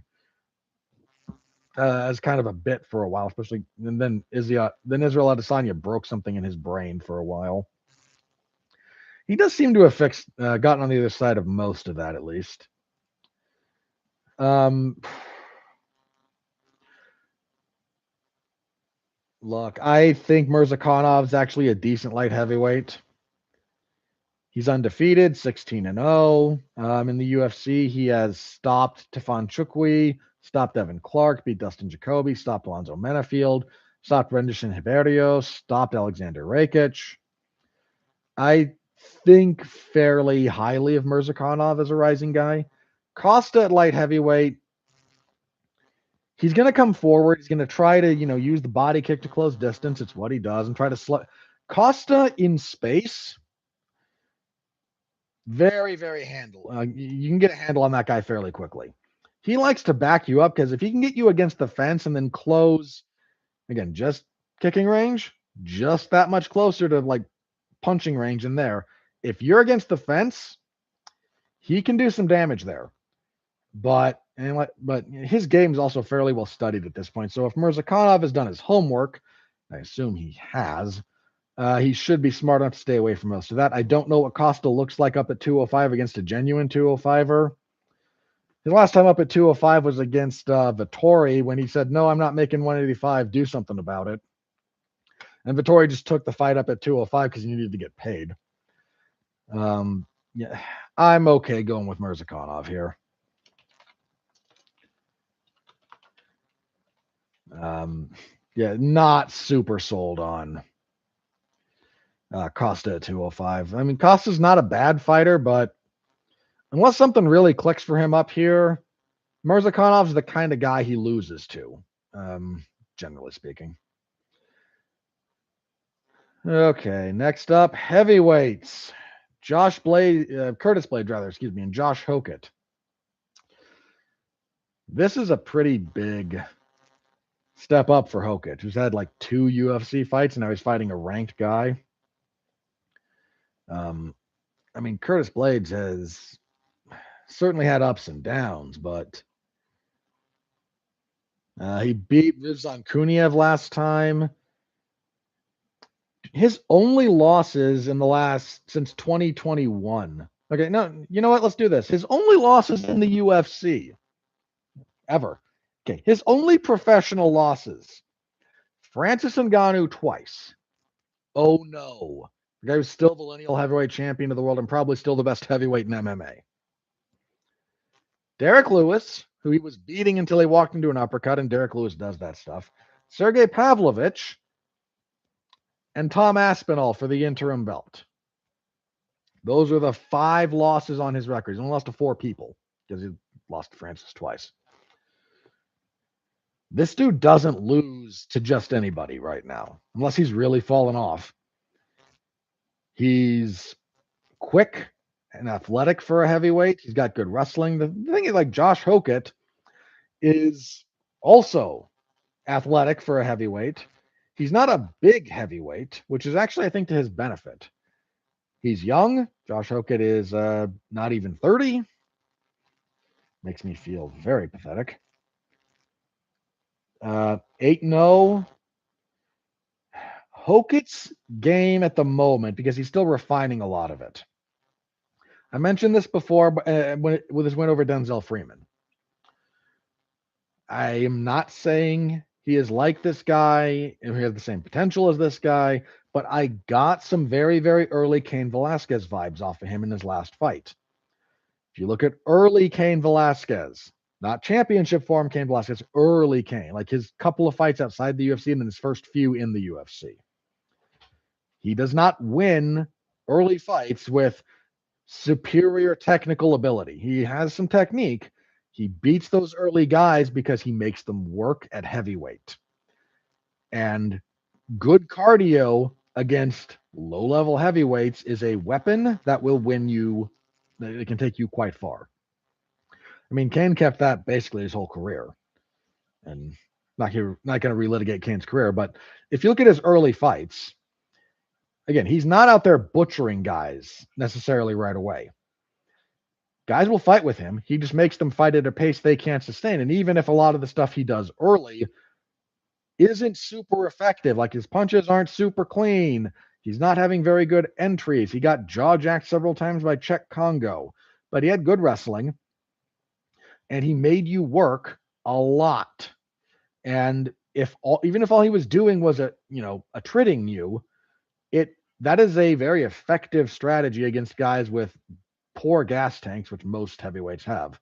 As kind of a bit for a while, especially, and then Israel Adesanya broke something in his brain for a while. He does seem to have gotten on the other side of most of that, at least. Look, I think Mirzakanov's actually a decent light heavyweight. He's undefeated, 16-0. In the UFC, he has stopped Tefan Chukwi, stopped Evan Clark, beat Dustin Jacoby, stopped Alonzo Menafield, stopped Renderson Hiberio, stopped Alexander Rakic. I think fairly highly of Mirzakhanov as a rising guy. Costa at light heavyweight, he's going to come forward. He's going to try to, use the body kick to close distance. It's what he does, and try to slow. Costa in space, very, very handle. You can get a handle on that guy fairly quickly. He likes to back you up because if he can get you against the fence and then close, again, just kicking range, just that much closer to like punching range in there. If you're against the fence, he can do some damage there. But his game is also fairly well studied at this point. So if Mirzakhanov has done his homework, I assume he has, he should be smart enough to stay away from most of that. I don't know what Costa looks like up at 205 against a genuine 205er. His last time up at 205 was against Vettori when he said, no, I'm not making 185. Do something about it. And Vettori just took the fight up at 205 because he needed to get paid. Yeah, I'm okay going with Mirzakhanov here. Yeah, not super sold on Costa at 205. I mean, Costa's not a bad fighter, but unless something really clicks for him up here, Mirzakhanov's the kind of guy he loses to, generally speaking. Okay, next up, heavyweights. Curtis Blade, and Josh Hokett. This is a pretty big step up for Hokett, who's had like 2 UFC fights, and now he's fighting a ranked guy. I mean, Curtis Blades has certainly had ups and downs, but he beat Rizvan Kuniev last time. His only losses since 2021. Okay, no, you know what? Let's do this. His only losses in the UFC ever. Okay, his only professional losses: Francis Ngannou twice. Oh no, the guy was still the lineal heavyweight champion of the world and probably still the best heavyweight in MMA. Derek Lewis, who he was beating until he walked into an uppercut, and Derek Lewis does that stuff. Sergey Pavlovich and Tom Aspinall for the interim belt. Those are the 5 losses on his record. He's only lost to 4 people because he lost to Francis twice. This dude doesn't lose to just anybody right now, unless he's really fallen off. He's quick and athletic for a heavyweight. He's got good wrestling. The thing is, like, Josh Hokett is also athletic for a heavyweight. He's not a big heavyweight, which is actually, I think, to his benefit. He's young. Josh Hokett is not even 30. Makes me feel very pathetic. 8-0. Hokett's game at the moment, because he's still refining a lot of it. I mentioned this before with his win over Denzel Freeman. I am not saying He is like this guy, and he has the same potential as this guy, but I got some very, very early Cain Velasquez vibes off of him in his last fight. If you look at early Cain Velasquez, not championship form Cain Velasquez, early Cain, like his couple of fights outside the UFC and then his first few in the UFC. He does not win early fights with superior technical ability. He has some technique. He beats those early guys because he makes them work at heavyweight. And good cardio against low level heavyweights is a weapon that will win you, it can take you quite far. I mean, Cain kept that basically his whole career. And not going to relitigate Cain's career, but if you look at his early fights, again, he's not out there butchering guys necessarily right away. Guys will fight with him. He just makes them fight at a pace they can't sustain. And even if a lot of the stuff he does early isn't super effective, like his punches aren't super clean, he's not having very good entries. He got jaw jacked several times by Czech Congo, but he had good wrestling and he made you work a lot. And even if all he was doing was attriting you, that is a very effective strategy against guys with poor gas tanks, which most heavyweights have.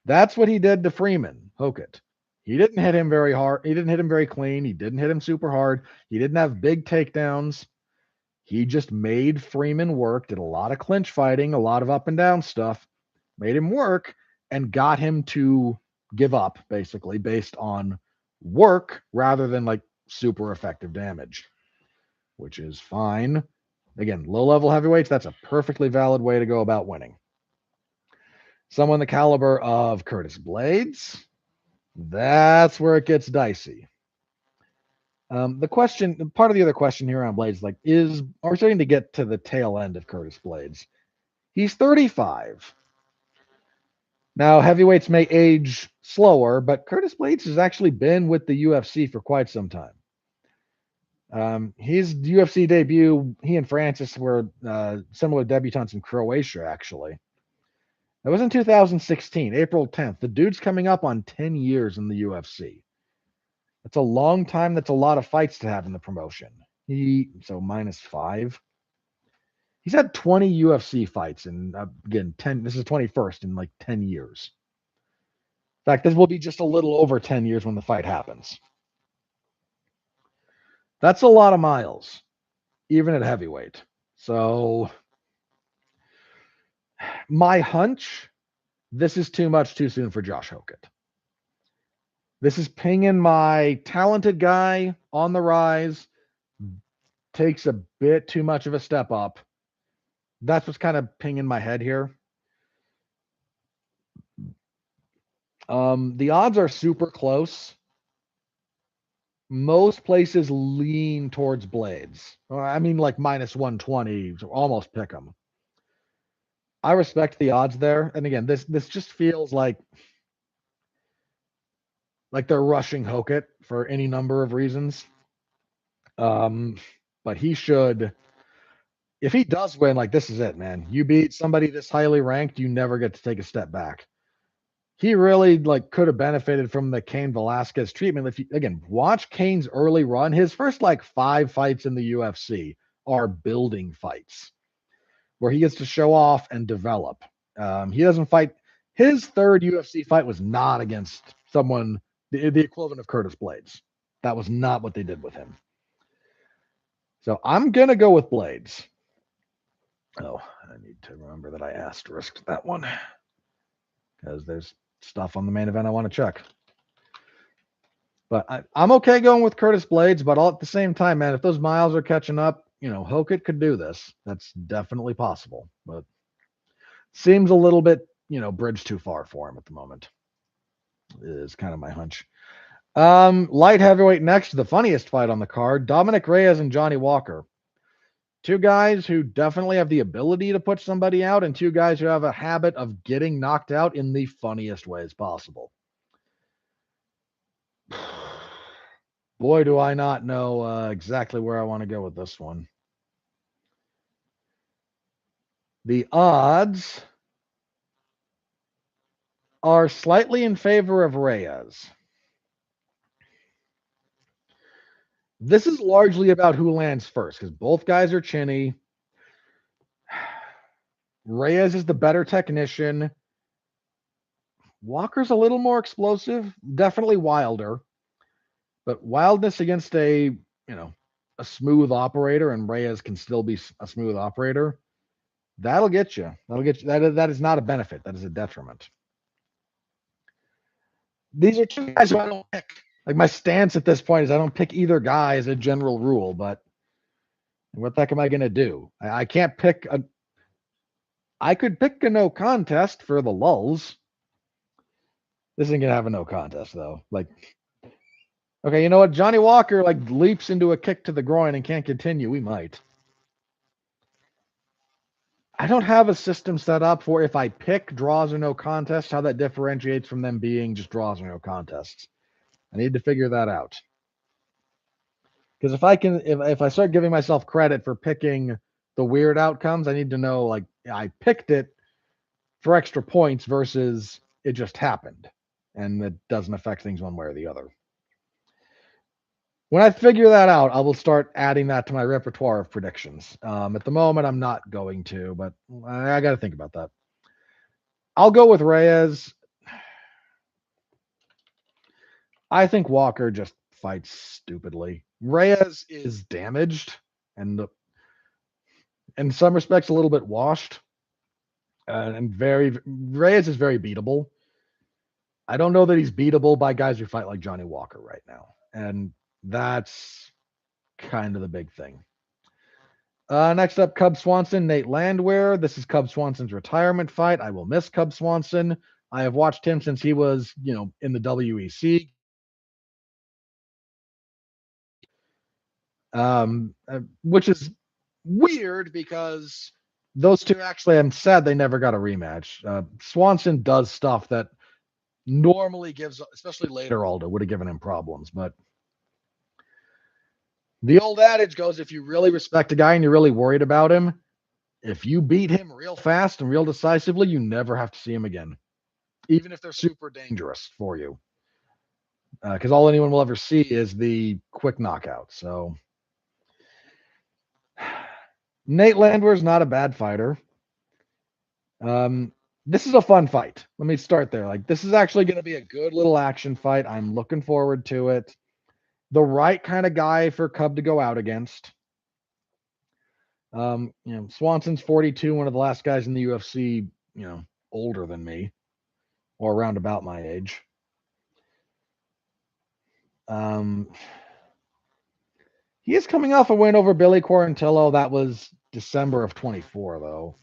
That's what he did to Freeman Hokett. He didn't hit him very hard. He didn't hit him very clean. He didn't hit him super hard. He didn't have big takedowns. He just made Freeman work, did a lot of clinch fighting, a lot of up and down stuff, made him work, and got him to give up, basically, based on work rather than like super effective damage, which is fine. Again, low-level heavyweights, that's a perfectly valid way to go about winning. Someone the caliber of Curtis Blades, that's where it gets dicey. The question, part of the other question here on Blades, are we starting to get to the tail end of Curtis Blades? He's 35. Now, heavyweights may age slower, but Curtis Blades has actually been with the UFC for quite some time. His UFC debut, he and Francis were similar debutants in Croatia, actually. That was in 2016, April 10th. The dude's coming up on 10 years in the UFC. That's a long time. That's a lot of fights to have in the promotion. So -5. He's had 20 UFC fights, and again, 10. This is 21st in like 10 years. In fact, this will be just a little over 10 years when the fight happens. That's a lot of miles, even at heavyweight. So, my hunch, this is too much too soon for Josh Hokett. This is pinging my talented guy on the rise, takes a bit too much of a step up. That's what's kind of pinging my head here. The odds are super close. Most places lean towards Blades. I mean, like -120, so almost pick them. I respect the odds there. And again, this just feels like they're rushing Hokett for any number of reasons. But he should, if he does win, like this is it, man. You beat somebody this highly ranked, you never get to take a step back. He really could have benefited from the Cain Velasquez treatment. If you, again, watch Cain's early run, his first 5 fights in the UFC are building fights where he gets to show off and develop. He doesn't fight. His third UFC fight was not against someone, the equivalent of Curtis Blades. That was not what they did with him. So I'm going to go with Blades. Oh, I need to remember that I asterisked that one because there's stuff on the main event I want to check. But I'm okay going with Curtis Blades, but all at the same time, man, if those miles are catching up, Hokett could do this. That's definitely possible, but seems a little bit, bridge too far for him at the moment. Is kind of my hunch. Light heavyweight next, the funniest fight on the card, Dominic Reyes and Johnny Walker. Two guys who definitely have the ability to put somebody out, and two guys who have a habit of getting knocked out in the funniest ways possible. Boy, do I not know exactly where I want to go with this one. The odds are slightly in favor of Reyes. This is largely about who lands first because both guys are chinny. Reyes is the better technician. Walker's a little more explosive, definitely wilder, but wildness against a smooth operator, and Reyes can still be a smooth operator. That'll get you. That'll get you. That is not a benefit. That is a detriment. These are two guys who I don't pick. Like my stance at this point is I don't pick either guy as a general rule, but what the heck am I going to do? I can't pick a. I could pick a no contest for the lulls. This isn't going to have a no contest though. Like, okay, you know what? Johnny Walker like leaps into a kick to the groin and can't continue. We might. I don't have a system set up for if I pick draws or no contest, how that differentiates from them being just draws or no contests. I need to figure that out. Because if I start giving myself credit for picking the weird outcomes, I need to know like I picked it for extra points versus it just happened, and it doesn't affect things one way or the other. When I figure that out, I will start adding that to my repertoire of predictions. At the moment, I'm not going to, but I got to think about that. I'll go with Reyes. I think Walker just fights stupidly. Reyes is damaged and in some respects a little bit washed, and Reyes is very beatable. I don't know that he's beatable by guys who fight like Johnny Walker right now, and that's kind of the big thing. Next up, Cub Swanson, Nate Landwehr. This is Cub Swanson's retirement fight. I will miss Cub Swanson. I have watched him since he was, in the WEC. Which is weird because those two actually, I'm sad they never got a rematch. Swanson does stuff that normally gives, especially later Aldo, would have given him problems. But the old adage goes, if you really respect a guy and you're really worried about him, if you beat him real fast and real decisively, you never have to see him again, even if they're super dangerous for you. Because all anyone will ever see is the quick knockout. So Nate Landwehr is not a bad fighter. This is a fun fight. Let me start there. Like, this is actually going to be a good little action fight. I'm looking forward to it. The right kind of guy for Cub to go out against. Swanson's 42, one of the last guys in the UFC, older than me, or around about my age. He is coming off a win over Billy Quarantillo. That was December of 24, though.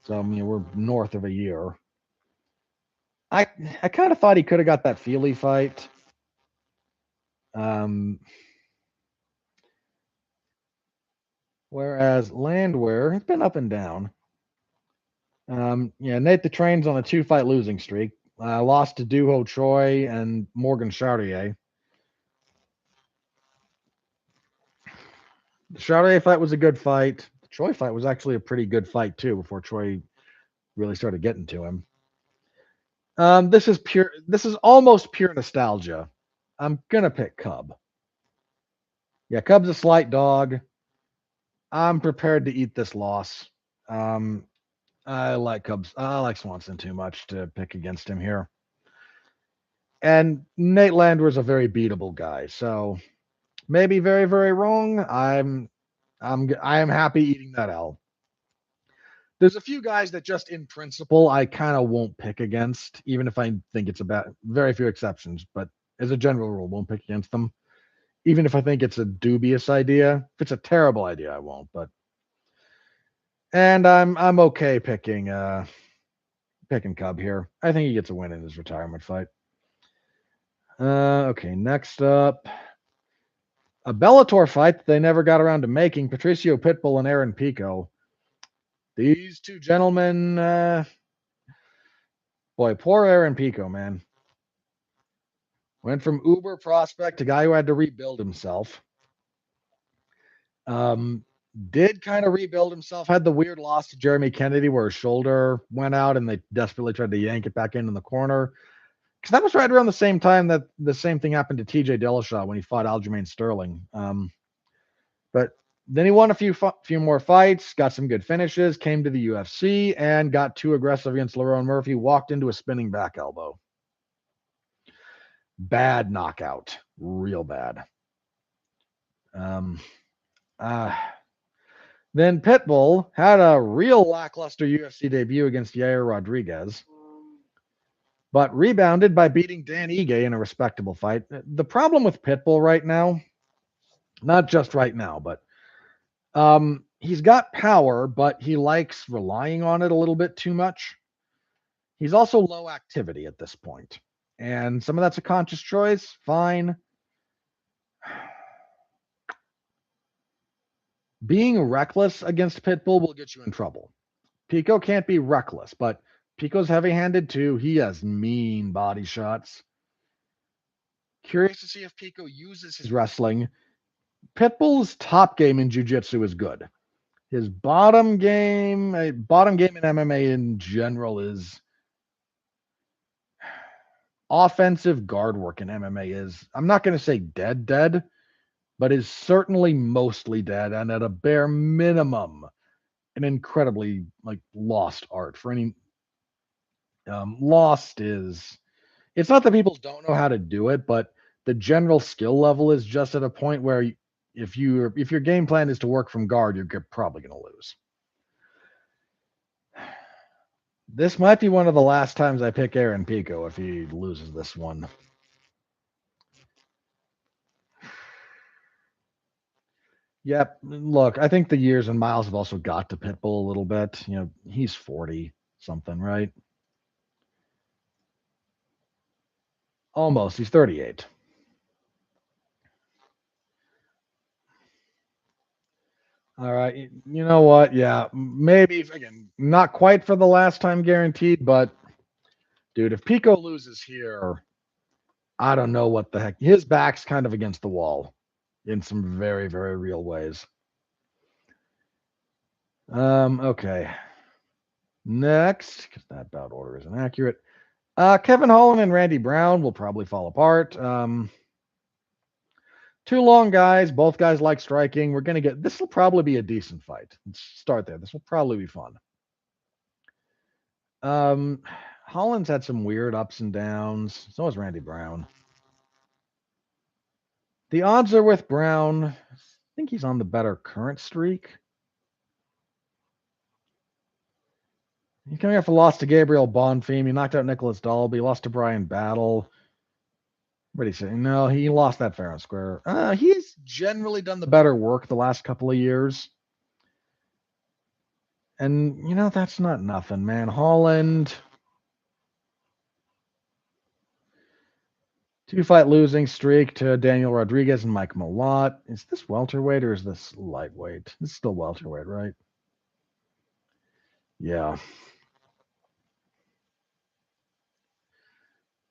So, we're north of a year. I kind of thought he could have got that Feely fight. Whereas Landwehr has been up and down. Nate the Train's on a 2-fight losing streak. Lost to Duho Choi and Morgan Chartier. The Chartier fight was a good fight. The Choi fight was actually a pretty good fight too before Choi really started getting to him. This is almost pure nostalgia. I'm gonna pick Cub. Yeah, Cub's a slight dog. I'm prepared to eat this loss. I like Cubs. I like Swanson too much to pick against him here. And Nate Landwehr's a very beatable guy, so maybe very, very wrong. I am happy eating that L. There's a few guys that just in principle I kind of won't pick against, even if I think it's about very few exceptions, but as a general rule, won't pick against them. Even if I think it's a dubious idea. If it's a terrible idea, I won't, and I'm okay picking Cub here. I think he gets a win in his retirement fight. Okay, next up, a Bellator fight that they never got around to making, Patricio Pitbull and Aaron Pico. These two gentlemen, boy, poor Aaron Pico, man. Went from uber prospect to guy who had to rebuild himself. Did kind of rebuild himself, had the weird loss to Jeremy Kennedy where his shoulder went out and they desperately tried to yank it back in the corner. because that was right around the same time that the same thing happened to TJ Dillashaw when he fought Aljamain Sterling. But then he won a few more fights, got some good finishes, came to the UFC, and got too aggressive against Lerone Murphy, walked into a spinning back elbow. Bad knockout, real bad. Then Pitbull had a real lackluster UFC debut against Yair Rodriguez, but rebounded by beating Dan Ige in a respectable fight. The problem with Pitbull right now, not just right now, but he's got power, but he likes relying on it a little bit too much. He's also low activity at this point, and some of that's a conscious choice. Fine. Being reckless against Pitbull will get you in trouble. Pico can't be reckless, but Pico's heavy-handed too. He has mean body shots. Curious to see if Pico uses his wrestling. Pitbull's top game in jiu-jitsu is good. His bottom game in MMA in general is offensive guard work in MMA is, I'm not going to say dead, but is certainly mostly dead, and at a bare minimum, an incredibly lost art. For any lost is, it's not that people don't know how to do it, but the general skill level is just at a point where if your game plan is to work from guard, you're probably going to lose. This might be one of the last times I pick Aaron Pico if he loses this one. Yep. Look, I think the years and miles have also got to Pitbull a little bit. He's 40 something, right? Almost. He's 38. All right. You know what? Yeah. Maybe, again, not quite for the last time guaranteed, but dude, if Pico loses here, I don't know what the heck. His back's kind of against the wall in some very, very real ways. Okay. Next, because that bout order is inaccurate. Kevin Holland and Randy Brown will probably fall apart. Two long guys. Both guys like striking. We're going to get, this will probably be a decent fight. Let's start there. This will probably be fun. Holland's had some weird ups and downs. So has Randy Brown. The odds are with Brown. I think he's on the better current streak. He's coming off a loss to Gabriel Bonfim. He knocked out Nicholas Dalby. Lost to Brian Battle. What did he say? No, he lost that fair and square. He's generally done the better work the last couple of years. And, that's not nothing, man. Holland, 2-fight losing streak to Daniel Rodriguez and Mike Malott. Is this welterweight or is this lightweight? This is still welterweight, right? Yeah.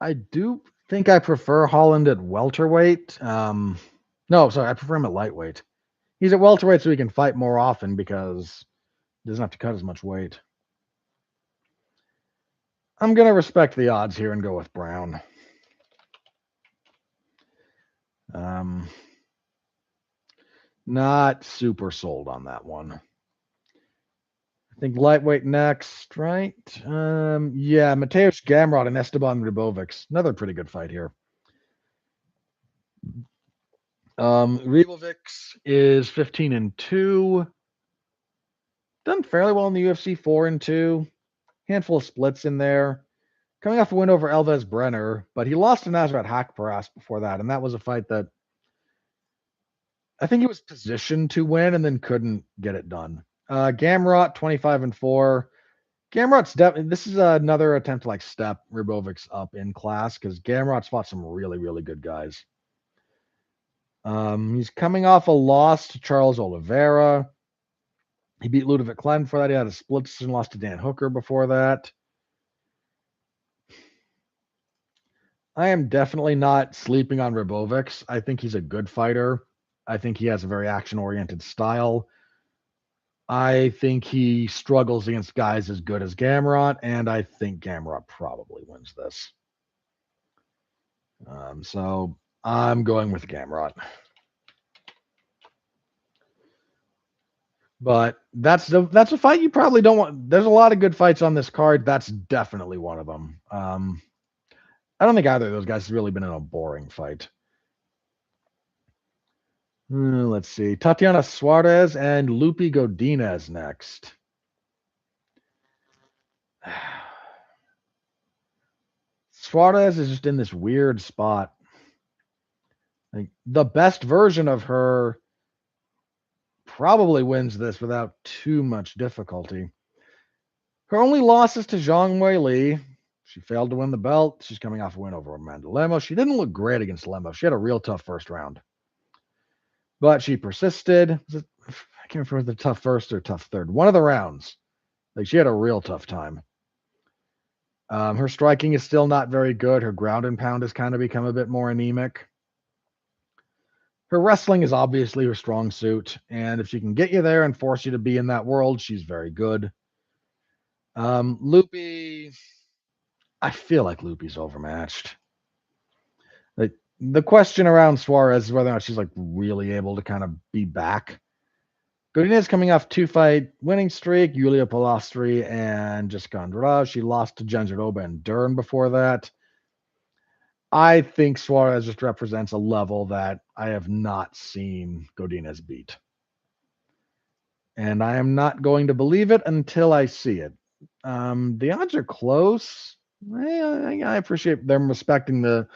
I do think I prefer Holland at welterweight. No, sorry, I prefer him at lightweight. He's at welterweight so he can fight more often because he doesn't have to cut as much weight. I'm going to respect the odds here and go with Brown. Not super sold on that one. I think lightweight next, right? Yeah, Mateusz Gamrot and Esteban Ribovics. Another pretty good fight here. Ribovics is 15-2. Done fairly well in the UFC, 4-2. Handful of splits in there. Coming off a win over Elvis Brenner, but he lost to Nasrat Hakparas before that, and that was a fight that I think he was positioned to win and then couldn't get it done. Gamrot, 25-4. Gamrot's this is another attempt to step Ribovics up in class because Gamrot's fought some really, really good guys. He's coming off a loss to Charles Oliveira. He beat Ludovic Klein before that. He had a split decision loss to Dan Hooker before that. I am definitely not sleeping on Ribovics. I think he's a good fighter. I think he has a very action-oriented style. I think he struggles against guys as good as Gamrot, and I think Gamrot probably wins this. So I'm going with Gamrot. But that's a fight you probably don't want. There's a lot of good fights on this card. That's definitely one of them. I don't think either of those guys has really been in a boring fight. Let's see. Tatiana Suarez and Lupi Godinez next. Suarez is just in this weird spot. Like the best version of her probably wins this without too much difficulty. Her only loss is to Zhang Weili. She failed to win the belt. She's coming off a win over Amanda Lemos. She didn't look great against Lemos. She had a real tough first round. But she persisted. I can't remember the tough first or tough third. One of the rounds. Like she had a real tough time. Her striking is still not very good. Her ground and pound has kind of become a bit more anemic. Her wrestling is obviously her strong suit, and if she can get you there and force you to be in that world, she's very good. Lupi, I feel like Lupi's overmatched. Like the question around Suarez is whether or not she's like really able to kind of be back. Godinez coming off 2-fight winning streak, Yulia Palastri and Jessica Andrade. She lost to Janjaroba and Dern before that. I think Suarez just represents a level that I have not seen Godinez beat. And I am not going to believe it until I see it. The odds are close. I appreciate them respecting the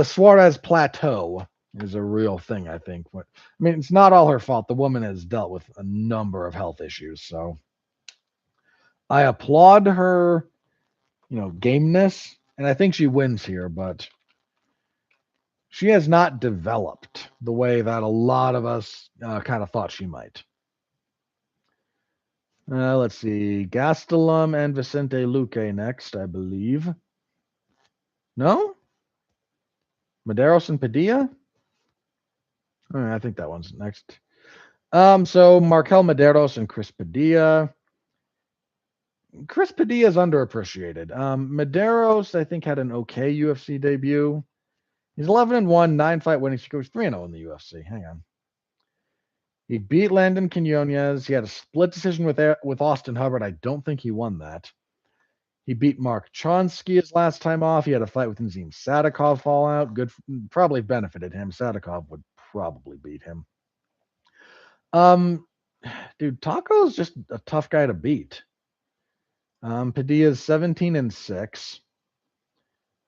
Suarez plateau is a real thing, I think. But I mean, it's not all her fault. The woman has dealt with a number of health issues, so I applaud her, gameness, and I think she wins here, but she has not developed the way that a lot of us kind of thought she might. Let's see. Gastelum and Vicente Luque next, I believe. No? Medeiros and Padilla? I think that one's next. So Markel Medeiros and Chris Padilla. Chris Padilla is underappreciated. Medeiros, I think, had an okay UFC debut. He's 11-1, 9-fight winning streak. He was 3-0 in the UFC. Hang on. He beat Landon Quinones. He had a split decision with Austin Hubbard. I don't think he won that. He beat Mark Chonsky his last time off. He had a fight with Nazim Sadikov fallout. Good, probably benefited him. Sadikov would probably beat him. Dude, Taco's just a tough guy to beat. Padilla's 17-6,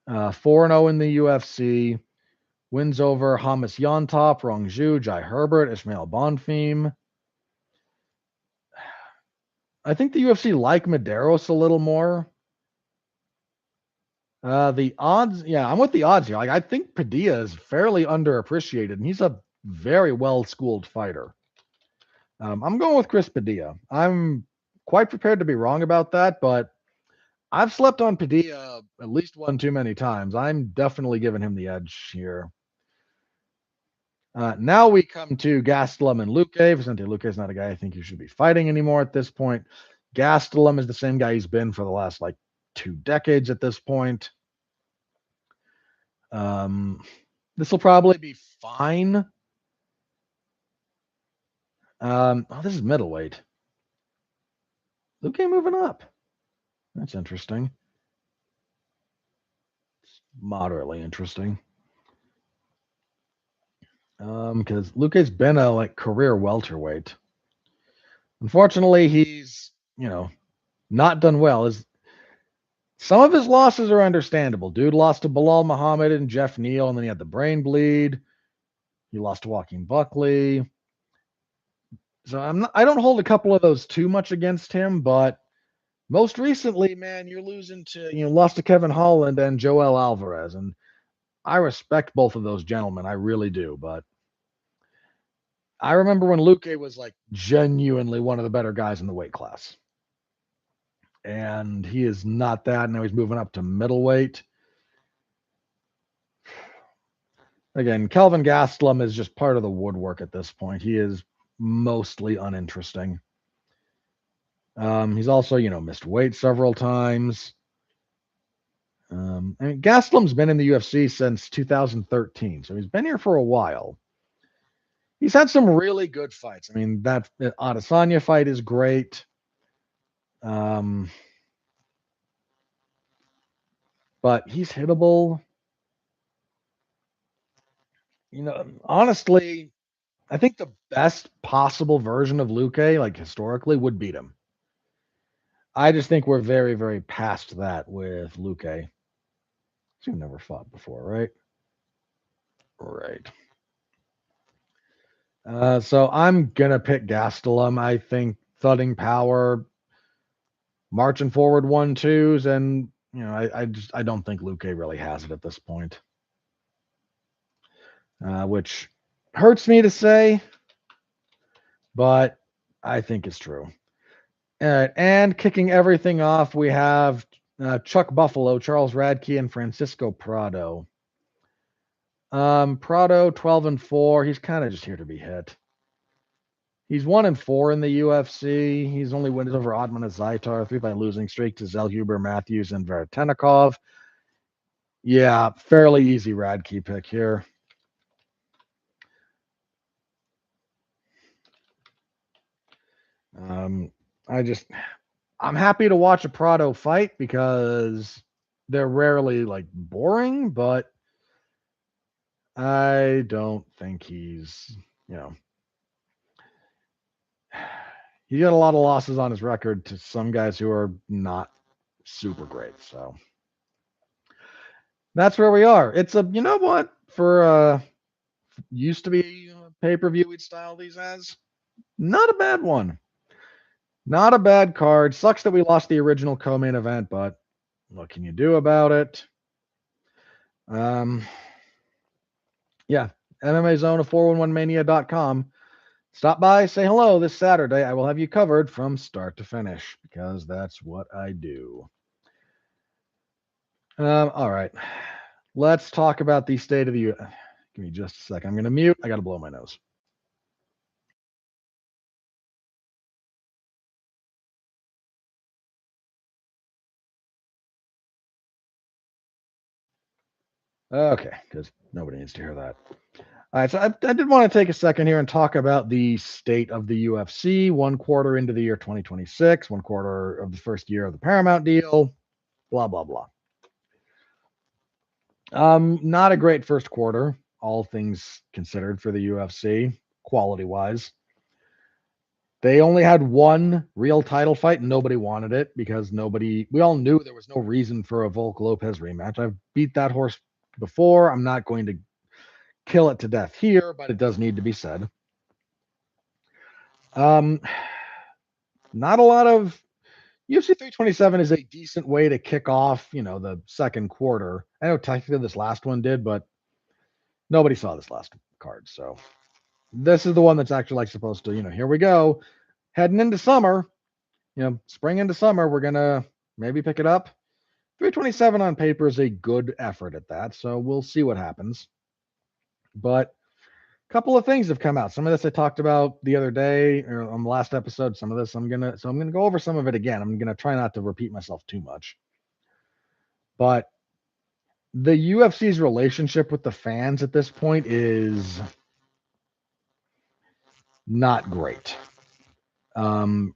4-0 in the UFC. Wins over Hamas Yontop, Rong Zhu, Jai Herbert, Ismail Bonfim. I think the UFC like Medeiros a little more. The odds, yeah, I'm with the odds here. Like, I think Padilla is fairly underappreciated, and he's a very well-schooled fighter. I'm going with Chris Padilla. I'm quite prepared to be wrong about that, but I've slept on Padilla at least one too many times. I'm definitely giving him the edge here. Now we come to Gastelum and Luque. Vicente Luque is not a guy I think you should be fighting anymore at this point. Gastelum is the same guy he's been for the last 2 decades at this point. This will probably be fine. This is middleweight. Luque moving up. That's interesting. It's moderately interesting. Because Luque's been a career welterweight. Unfortunately, he's not done well. Some of his losses are understandable. Dude lost to Bilal Muhammad and Jeff Neal, and then he had the brain bleed. He lost to Joaquin Buckley. So I don't hold a couple of those too much against him, but most recently, man, you're losing to lost to Kevin Holland and Joel Alvarez, and I respect both of those gentlemen. I really do, but I remember when Luque was genuinely one of the better guys in the weight class. And he is not that. Now he's moving up to middleweight. Again, Kelvin Gastelum is just part of the woodwork at this point. He is mostly uninteresting. He's also, missed weight several times. I mean, Gastelum's been in the UFC since 2013, so he's been here for a while. He's had some really good fights. I mean, that Adesanya fight is great. Um, but he's hittable. Honestly, I think the best possible version of Luke, like historically, would beat him. I just think we're very, very past that with Luke. You've never fought before, right? Right. So I'm gonna pick Gastelum. I think thudding power, marching forward 1-2s, and I don't think Luke really has it at this point. Which hurts me to say, but I think it's true. All right, and kicking everything off, we have Chuck Buffalo, Charles Radke, and Francisco Prado. Prado 12-4. He's kind of just here to be hit. He's 1-4 in the UFC. He's only wins over Otman Zaitar, 3-fight losing streak to Zellhuber, Matthews, and Vertenikov. Yeah, fairly easy Radke pick here. I'm happy to watch a Prado fight because they're rarely like boring, but I don't think he's he got a lot of losses on his record to some guys who are not super great. So that's where we are. It's for used to be a pay-per-view we'd style these as, not a bad one. Not a bad card. Sucks that we lost the original co-main event, but what can you do about it? Yeah, MMA Zone of 411mania.com. Stop by, say hello this Saturday. I will have you covered from start to finish because that's what I do. All right. Let's talk about the state of the Give me just a sec. I'm going to mute. I got to blow my nose. Okay, because nobody needs to hear that. All right, so I did want to take a second here and talk about the state of the UFC 1 quarter into the year 2026, 1 quarter of the first year of the Paramount deal, blah, blah, blah. Not a great first quarter, all things considered, for the UFC, quality-wise. They only had one real title fight, and nobody wanted it because we all knew there was no reason for a Volk Lopez rematch. I've beat that horse before. I'm not going to kill it to death here, but it does need to be said. Not a lot of UFC 327 is a decent way to kick off, the second quarter. I know technically this last one did, but nobody saw this last card. So this is the one that's actually supposed to, here we go. Heading into summer, spring into summer, we're going to maybe pick it up. 327 on paper is a good effort at that. So we'll see what happens. But a couple of things have come out. Some of this I talked about the other day or on the last episode. Some of this I'm gonna go over some of it again. I'm gonna try not to repeat myself too much. But the UFC's relationship with the fans at this point is not great. And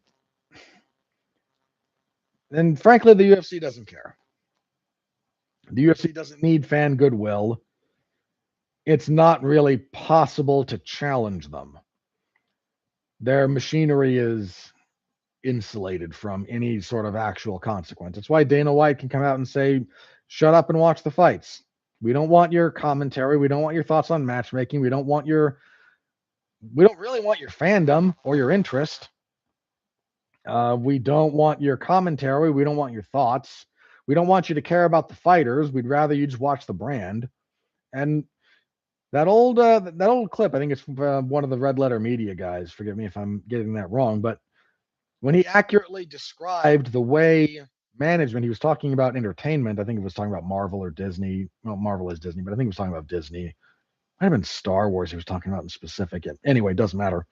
frankly, the UFC doesn't care. The UFC doesn't need fan goodwill. It's not really possible to challenge them. Their machinery is insulated from any sort of actual consequence. That's why Dana White can come out and say, shut up and watch the fights. We don't want your commentary. We don't want your thoughts on matchmaking. We don't really want your fandom or your interest. We don't want your commentary. We don't want your thoughts. We don't want you to care about the fighters. We'd rather you just watch the brand. And that old clip, I think it's from one of the Red Letter Media guys. Forgive me if I'm getting that wrong, but when he accurately described the way management, he was talking about entertainment. I think he was talking about Marvel or Disney. Well, Marvel is Disney, but I think he was talking about Disney. Might have been Star Wars he was talking about in specific. Anyway, it doesn't matter.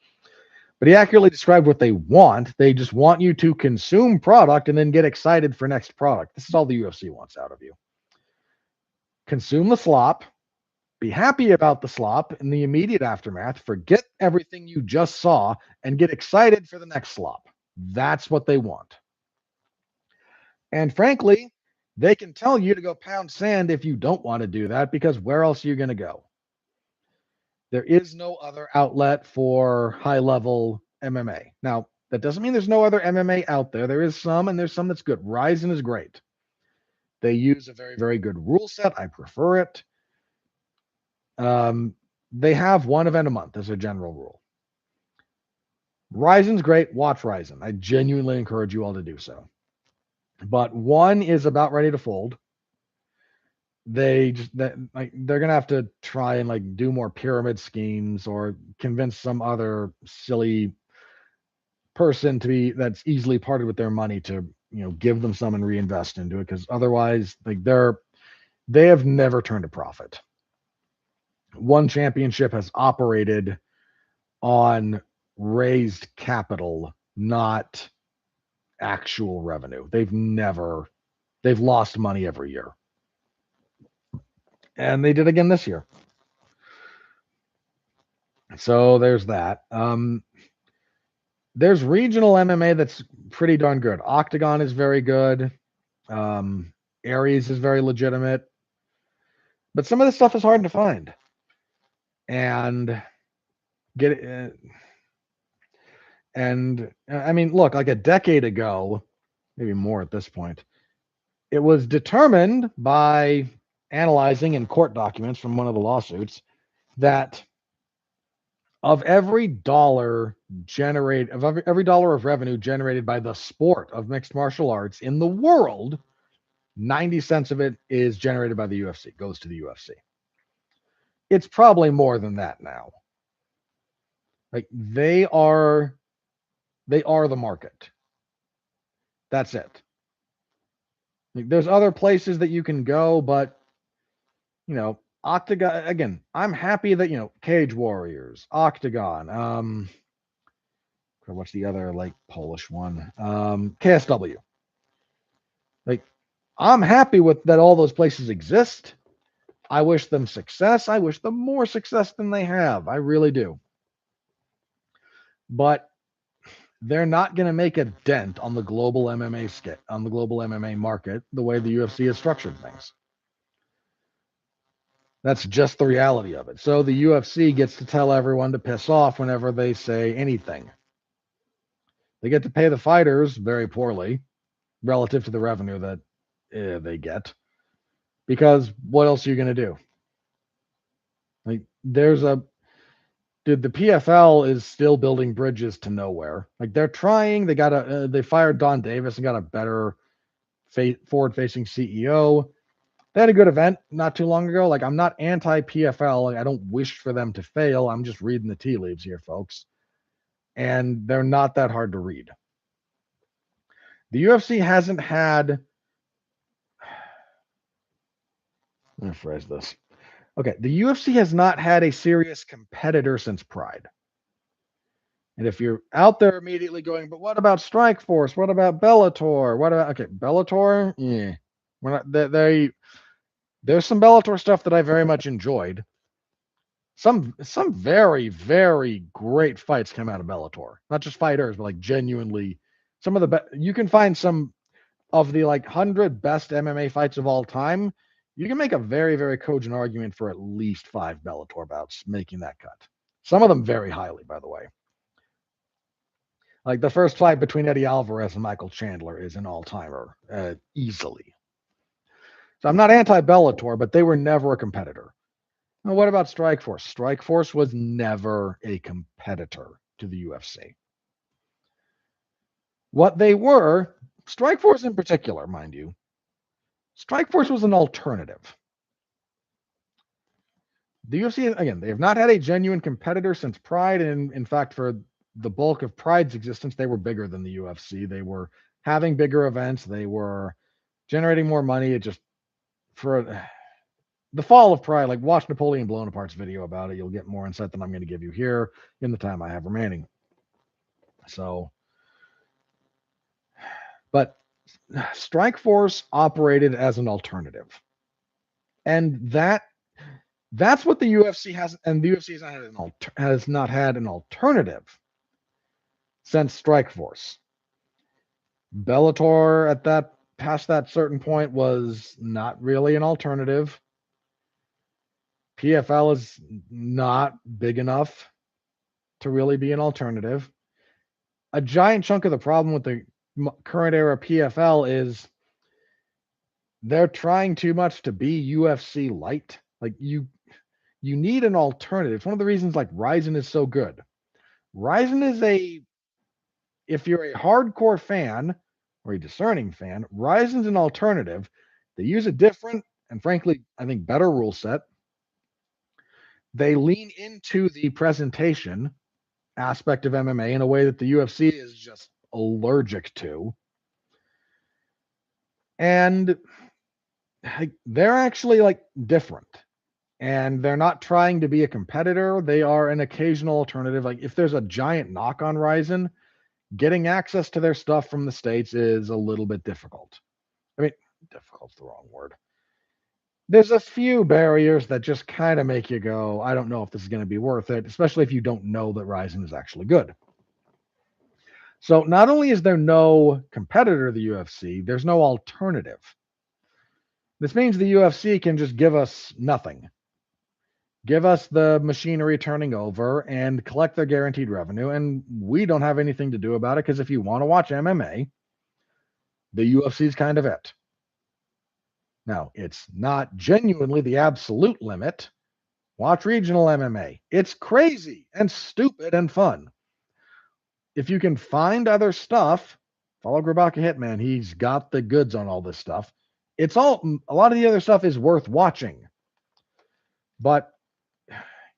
But he accurately described what they want. They just want you to consume product and then get excited for next product. This is all the UFC wants out of you. consume the slop, be happy about the slop in the immediate aftermath, forget everything you just saw, and get excited for the next slop. That's what they want. And frankly, they can tell you to go pound sand if you don't want to do that, because where else are you going to go? There is no other outlet for high level MMA. Now, that doesn't mean there's no other MMA out there. There is some, and there's some that's good. Ryzen is great. They use a very, very good rule set. I prefer it. They have one event a month as a general rule. Ryzen's great. Watch Ryzen. I genuinely encourage you all to do so. But one is about ready to fold. They're gonna have to try and like do more pyramid schemes or convince some other silly person to be that's easily parted with their money to give them some and reinvest into it, because otherwise like they have never turned a profit. One championship has operated on raised capital, not actual revenue. They've lost money every year. And they did again this year. So there's that. There's regional MMA that's pretty darn good. Octagon is very good. Aries is very legitimate. But some of this stuff is hard to find. And I mean, look, like a decade ago, maybe more at this point, it was determined by analyzing in court documents from one of the lawsuits that of every dollar of revenue generated by the sport of mixed martial arts in the world, 90 cents of it is generated by the UFC, goes to the UFC. It's probably more than that now. Like they are the market. That's it. Like, there's other places that you can go, but Octagon, again, I'm happy that Cage Warriors, Octagon, what's the other like Polish one? KSW. Like, I'm happy with that all those places exist. I wish them success. I wish them more success than they have. I really do. But they're not going to make a dent on the global MMA market the way the UFC has structured things. That's just the reality of it. So the UFC gets to tell everyone to piss off whenever they say anything. They get to pay the fighters very poorly relative to the revenue that they get, because what else are you going to do? Like, the PFL is still building bridges to nowhere. Like, they're trying. They fired Don Davis and got a better forward-facing CEO. They had a good event not too long ago. Like, I'm not anti-PFL. Like, I don't wish for them to fail. I'm just reading the tea leaves here, folks. And they're not that hard to read. The UFC hasn't had... Let me phrase this. Okay, the UFC has not had a serious competitor since Pride. And if you're out there immediately going, but what about Strikeforce? What about Bellator? Bellator? Yeah. We're not, there's some Bellator stuff that I very much enjoyed. Some very, very great fights come out of Bellator. Not just fighters, but like genuinely some of the best. You can find some of the like 100 best MMA fights of all time. You can make a very, very cogent argument for at least 5 Bellator bouts making that cut. Some of them very highly, by the way. Like the first fight between Eddie Alvarez and Michael Chandler is an all-timer, easily. So I'm not anti-Bellator, but they were never a competitor. Now, what about Strikeforce? Strikeforce was never a competitor to the UFC. What they were, Strikeforce in particular, mind you, Strikeforce was an alternative. The UFC, again, they have not had a genuine competitor since Pride, and in fact, for the bulk of Pride's existence, they were bigger than the UFC. They were having bigger events. They were generating more money. It just, for the fall of Pride, like watch Napoleon Bonaparte's video about it. You'll get more insight than I'm going to give you here in the time I have remaining. So, but Strikeforce operated as an alternative. And that's what the UFC has, and the UFC has not had an alternative since Strikeforce. Bellator at that past that certain point was not really an alternative. PFL is not big enough to really be an alternative. A giant chunk of the problem with the current era PFL is they're trying too much to be UFC light. Like you need an alternative. It's one of the reasons like Ryzen is so good. Ryzen is if you're a hardcore fan or a discerning fan, Ryzen's an alternative. They use a different and frankly, I think better rule set. They lean into the presentation aspect of MMA in a way that the UFC is just allergic to. And they're actually like different. And they're not trying to be a competitor. They are an occasional alternative. Like if there's a giant knock on Ryzen, getting access to their stuff from the States is a little bit difficult. I mean, difficult's the wrong word. There's a few barriers that just kind of make you go, I don't know if this is going to be worth it, especially if you don't know that Ryzen is actually good. So not only is there no competitor to the UFC, there's no alternative. This means the UFC can just give us nothing. Give us the machinery turning over and collect their guaranteed revenue, and we don't have anything to do about it because if you want to watch MMA, the UFC is kind of it. Now, it's not genuinely the absolute limit. Watch regional MMA. It's crazy and stupid and fun. If you can find other stuff, follow Grabaka Hitman. He's got the goods on all this stuff. A lot of the other stuff is worth watching, but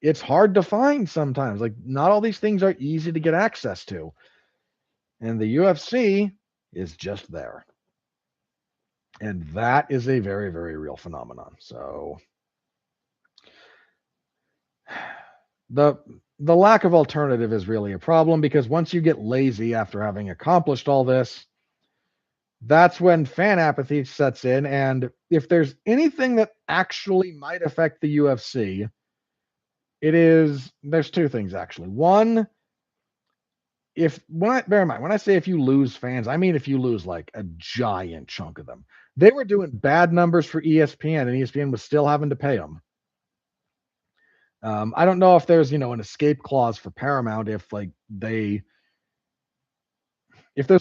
it's hard to find sometimes. Like, not all these things are easy to get access to. And the UFC is just there. And that is a very, very real phenomenon. So the lack of alternative is really a problem because once you get lazy after having accomplished all this, that's when fan apathy sets in. And if there's anything that actually might affect the UFC, there's two things actually. One, bear in mind, when I say if you lose fans, I mean if you lose like a giant chunk of them. They were doing bad numbers for ESPN, and ESPN was still having to pay them. I don't know if there's an escape clause for Paramount if there's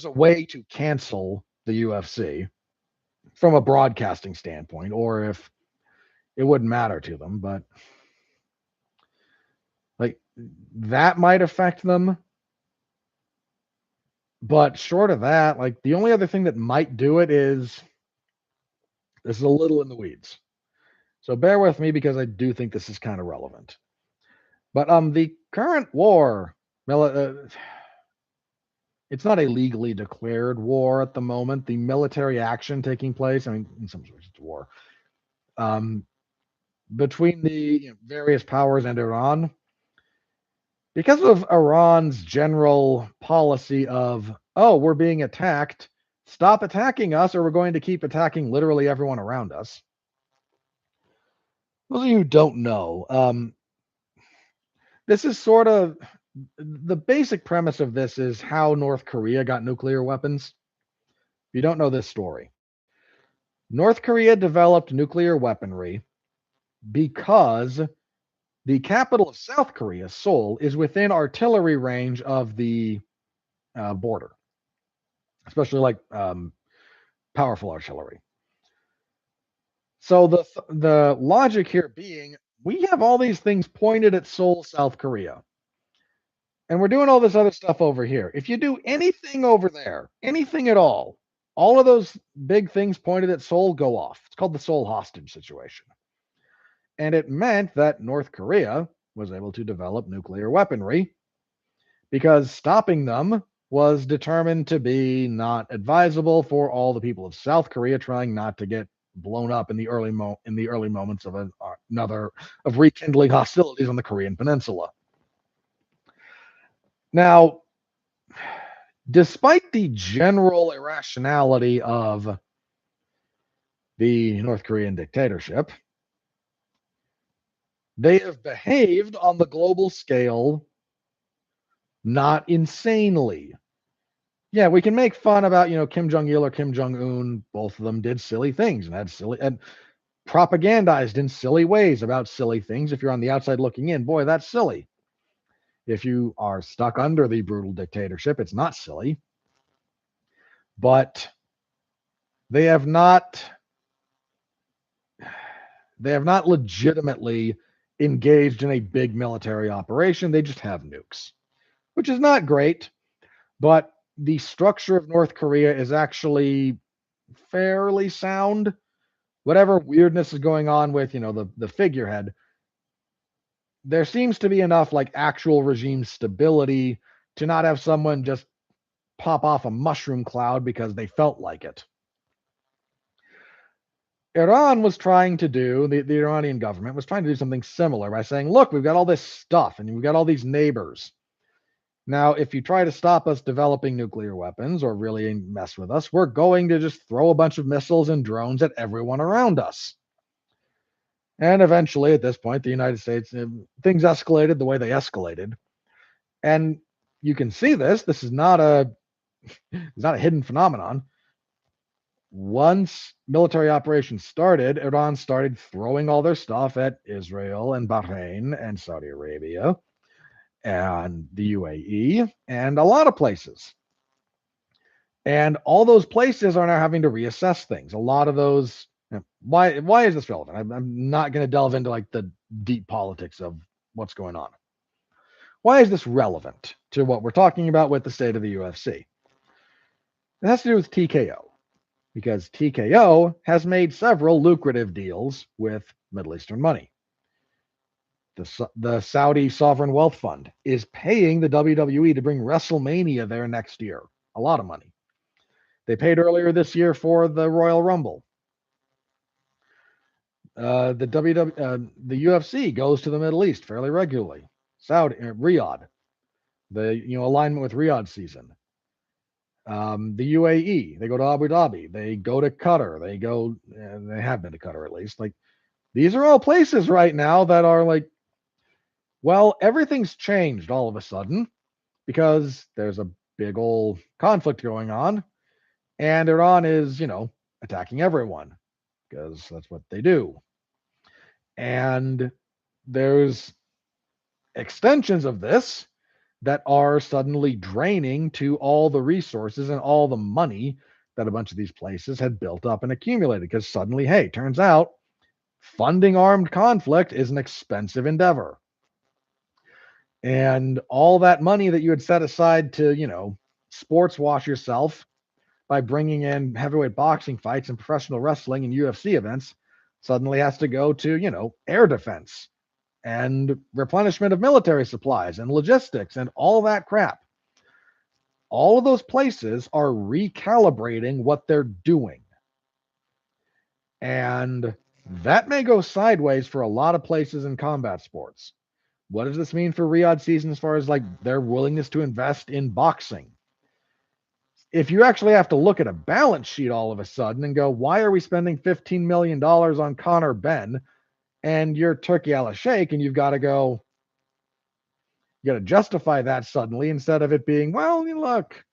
a way to cancel the UFC from a broadcasting standpoint, or if it wouldn't matter to them, but like that might affect them. But short of that, like the only other thing that might do it is this is a little in the weeds. So bear with me because I do think this is kind of relevant. But the current war, it's not a legally declared war at the moment. The military action taking place, I mean, in some ways it's a war, between the various powers and Iran, because of Iran's general policy of, oh, we're being attacked, stop attacking us or we're going to keep attacking literally everyone around us. Those of you who don't know, this is sort of the basic premise of this is how North Korea got nuclear weapons. If you don't know this story, North Korea developed nuclear weaponry because the capital of South Korea, Seoul, is within artillery range of the border, especially like powerful artillery. So the logic here being, we have all these things pointed at Seoul, South Korea, and we're doing all this other stuff over here. If you do anything over there, anything at all of those big things pointed at Seoul go off. It's called the Seoul hostage situation. And it meant that North Korea was able to develop nuclear weaponry because stopping them was determined to be not advisable for all the people of South Korea trying not to get blown up in the early moments of of rekindling hostilities on the Korean Peninsula. Now, despite the general irrationality of the North Korean dictatorship, They have behaved on the global scale not insanely. Yeah, we can make fun about, Kim Jong Il or Kim Jong Un. Both of them did silly things and had silly and propagandized in silly ways about silly things. If you're on the outside looking in, boy, that's silly. If you are stuck under the brutal dictatorship, it's not silly. But they have not legitimately engaged in a big military operation. They just have nukes, which is not great, but the structure of North Korea is actually fairly sound. Whatever weirdness is going on with, the figurehead, there seems to be enough like actual regime stability to not have someone just pop off a mushroom cloud because they felt like it. Iran was trying to do, the Iranian government was trying to do something similar by saying, look, we've got all this stuff and we've got all these neighbors. Now, if you try to stop us developing nuclear weapons or really mess with us, we're going to just throw a bunch of missiles and drones at everyone around us. And eventually, at this point, the United States, things escalated the way they escalated. And you can see this. This is not a hidden phenomenon. Once military operations started, Iran started throwing all their stuff at Israel and Bahrain and Saudi Arabia and the UAE and a lot of places. And all those places are now having to reassess things. A lot of those. Why is this relevant? I'm not going to delve into like the deep politics of what's going on. Why is this relevant to what we're talking about with the state of the UFC? It has to do with TKO, because TKO has made several lucrative deals with Middle Eastern money. The Saudi Sovereign Wealth Fund is paying the WWE to bring WrestleMania there next year. A lot of money. They paid earlier this year for the Royal Rumble. The UFC goes to the Middle East fairly regularly. Saudi, Riyadh, the alignment with Riyadh season. The UAE, they go to Abu Dhabi, they go to Qatar, they have been to Qatar at least. Like these are all places right now that are like, well, everything's changed all of a sudden because there's a big old conflict going on, and Iran is, attacking everyone because that's what they do. And there's extensions of this that are suddenly draining to all the resources and all the money that a bunch of these places had built up and accumulated because suddenly, hey, turns out funding armed conflict is an expensive endeavor. And all that money that you had set aside to, sports wash yourself by bringing in heavyweight boxing fights and professional wrestling and UFC events suddenly has to go to, air defense and replenishment of military supplies and logistics and all that crap. All of those places are recalibrating what they're doing. And that may go sideways for a lot of places in combat sports. What does this mean for Riyadh season as far as like their willingness to invest in boxing? If you actually have to look at a balance sheet all of a sudden and go, why are we spending $15 million on Conor Benn and you're Turkey Al Sheikh, and you've got to go, you got to justify that suddenly instead of it being, well, look,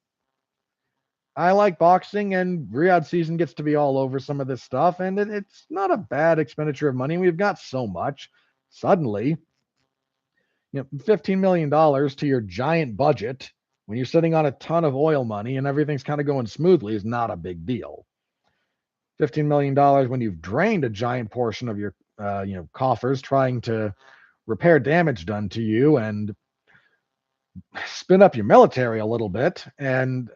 I like boxing and Riyadh season gets to be all over some of this stuff, and it's not a bad expenditure of money. We've got so much. Suddenly, $15 million to your giant budget when you're sitting on a ton of oil money and everything's kind of going smoothly is not a big deal. $15 million when you've drained a giant portion of your coffers trying to repair damage done to you and spin up your military a little bit and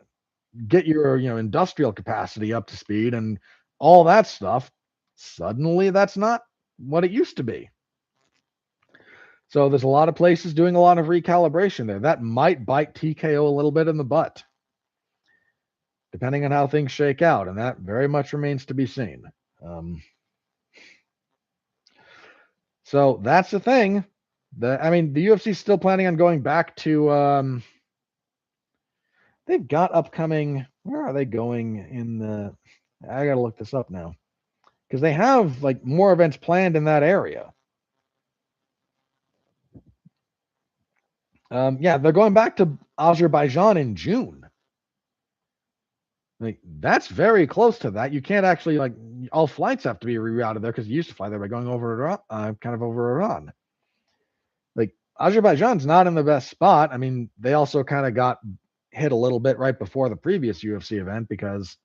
get your industrial capacity up to speed and all that stuff, suddenly that's not what it used to be. So there's a lot of places doing a lot of recalibration there. That might bite TKO a little bit in the butt, depending on how things shake out, and that very much remains to be seen. So that's the thing. The UFC is still planning on going back to. They've got upcoming. Where are they going in the? I gotta look this up now because they have like more events planned in that area. Yeah, they're going back to Azerbaijan in June. Like that's very close to that. You can't actually like all flights have to be rerouted there because you used to fly there by going over Iran, kind of over Iran. Like Azerbaijan's not in the best spot. I mean, they also kind of got hit a little bit right before the previous UFC event because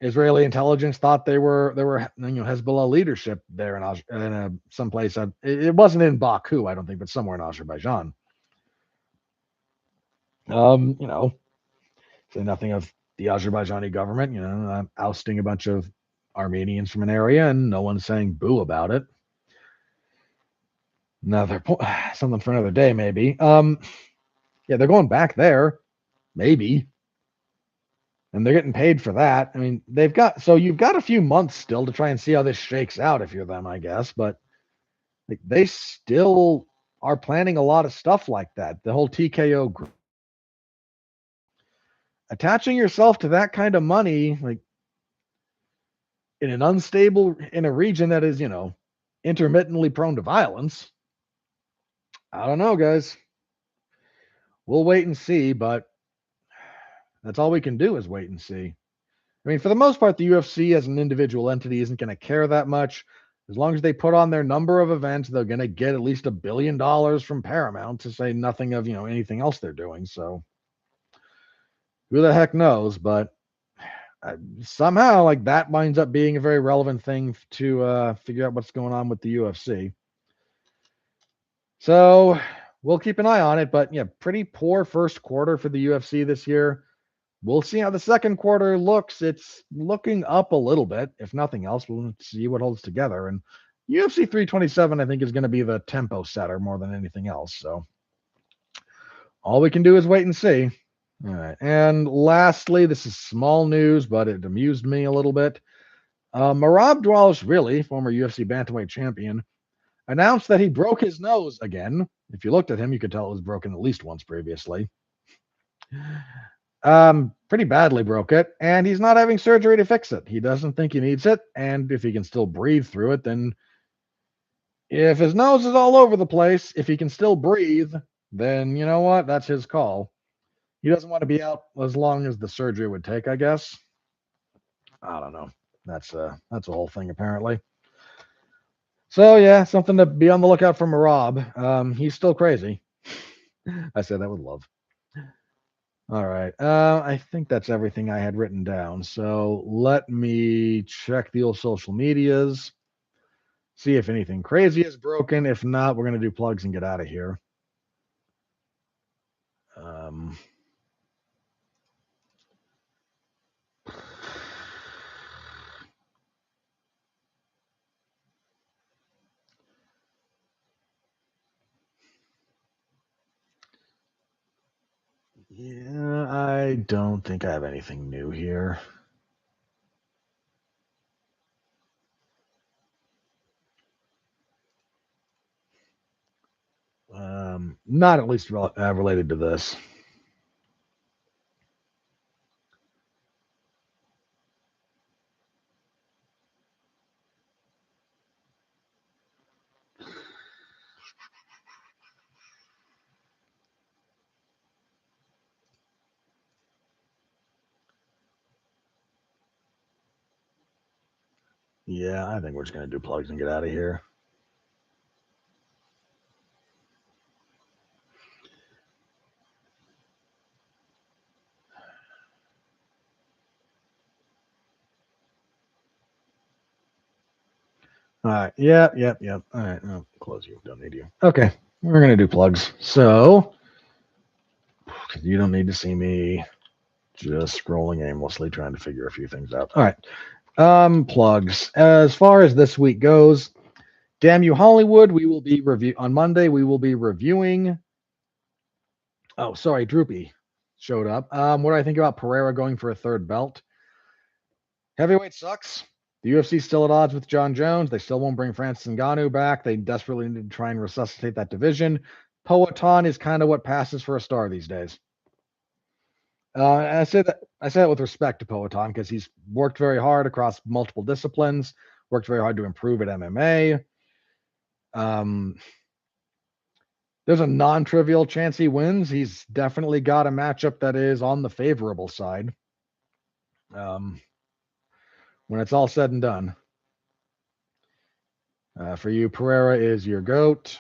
Israeli intelligence thought there were Hezbollah leadership there in someplace. It wasn't in Baku, I don't think, but somewhere in Azerbaijan. You know, say nothing of the Azerbaijani government, ousting a bunch of Armenians from an area, and no one's saying boo about it. Something for another day, maybe. Yeah, they're going back there, maybe, and they're getting paid for that. I mean, you've got a few months still to try and see how this shakes out if you're them, I guess, but like they still are planning a lot of stuff like that. The whole TKO group. Attaching yourself to that kind of money, like in a region that is, intermittently prone to violence. I don't know, guys. We'll wait and see, but that's all we can do is wait and see. I mean, for the most part, the UFC as an individual entity isn't going to care that much. As long as they put on their number of events, they're going to get at least $1 billion from Paramount, to say nothing of, anything else they're doing. So who the heck knows? But somehow, like that winds up being a very relevant thing to figure out what's going on with the UFC. So we'll keep an eye on it. But yeah, pretty poor first quarter for the UFC this year. We'll see how the second quarter looks. It's looking up a little bit. If nothing else, we'll see what holds together. And UFC 327, I think, is going to be the tempo setter more than anything else. So all we can do is wait and see. All right. And lastly, this is small news, but it amused me a little bit. Merab really, former UFC bantamweight champion, announced that he broke his nose again. If you looked at him, you could tell it was broken at least once previously. Pretty badly broke it, and he's not having surgery to fix it. He doesn't think he needs it, and if he can still breathe through it, then if his nose is all over the place, if he can still breathe, then you know what? That's his call. He doesn't want to be out as long as the surgery would take, I guess. I don't know. That's a whole thing apparently. So yeah, something to be on the lookout for Merab. He's still crazy. I said that with love. All right. I think that's everything I had written down. So let me check the old social medias, see if anything crazy is broken. If not, we're going to do plugs and get out of here. Yeah, I don't think I have anything new here. Not at least related to this. Yeah, I think we're just going to do plugs and get out of here. All right. Yep. All right. Oh, close you. Don't need you. Okay. We're going to do plugs. So, you don't need to see me just scrolling aimlessly trying to figure a few things out. All right. Plugs. As far as this week goes, Damn You Hollywood, we will be on Monday. We will be reviewing. Oh, sorry, Droopy showed up. What do I think about Pereira going for a third belt? Heavyweight sucks. The UFC's still at odds with John Jones. They still won't bring Francis Ngannou back. They desperately need to try and resuscitate that division. Poatan is kind of what passes for a star these days. I say that with respect to Poatan because he's worked very hard across multiple disciplines, worked very hard to improve at MMA. There's a non-trivial chance he wins. He's definitely got a matchup that is on the favorable side. When it's all said and done. For you, Pereira is your GOAT.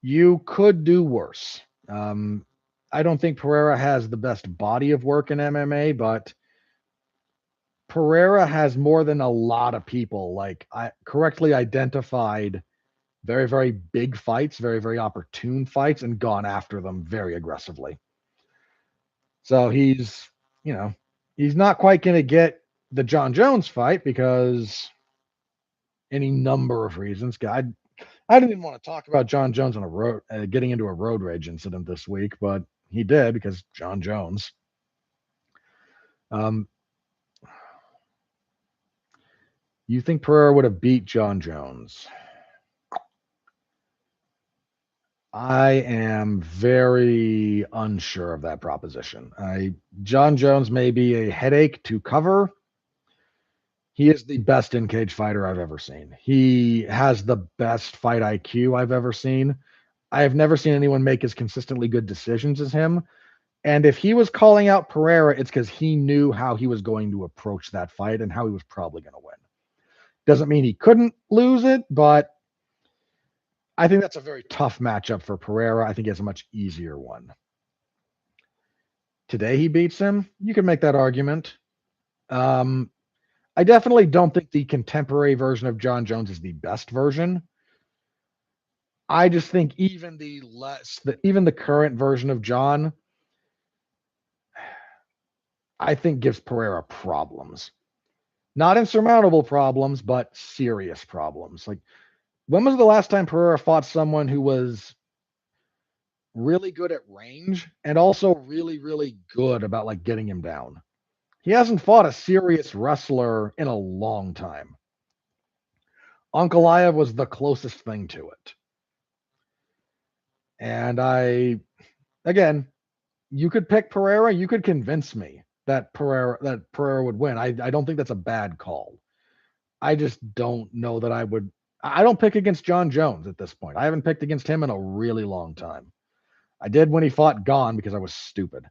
You could do worse. I don't think Pereira has the best body of work in MMA, but Pereira has more than a lot of people correctly identified very, very big fights, very, very opportune fights, and gone after them very aggressively. So he's not quite going to get the John Jones fight because any number of reasons. I didn't even want to talk about John Jones on a road, getting into a road rage incident this week, but he did because John Jones. You think Pereira would have beat John Jones? I am very unsure of that proposition. John Jones may be a headache to cover. He is the best in-cage fighter I've ever seen. He has the best fight IQ I've ever seen. I have never seen anyone make as consistently good decisions as him. And if he was calling out Pereira, it's because he knew how he was going to approach that fight and how he was probably going to win. Doesn't mean he couldn't lose it, but I think that's a very tough matchup for Pereira. I think he has a much easier one. Today he beats him. You can make that argument. I definitely don't think the contemporary version of John Jones is the best version. I just think even the current version of John, I think gives Pereira problems. Not insurmountable problems, but serious problems. Like, when was the last time Pereira fought someone who was really good at range and also really, really good about like getting him down? He hasn't fought a serious wrestler in a long time. Ankalaev was the closest thing to it. And again, you could pick Pereira. You could convince me that Pereira would win. I don't think that's a bad call. I just don't know that I would. I don't pick against John Jones at this point. I haven't picked against him in a really long time. I did when he fought Gon because I was stupid.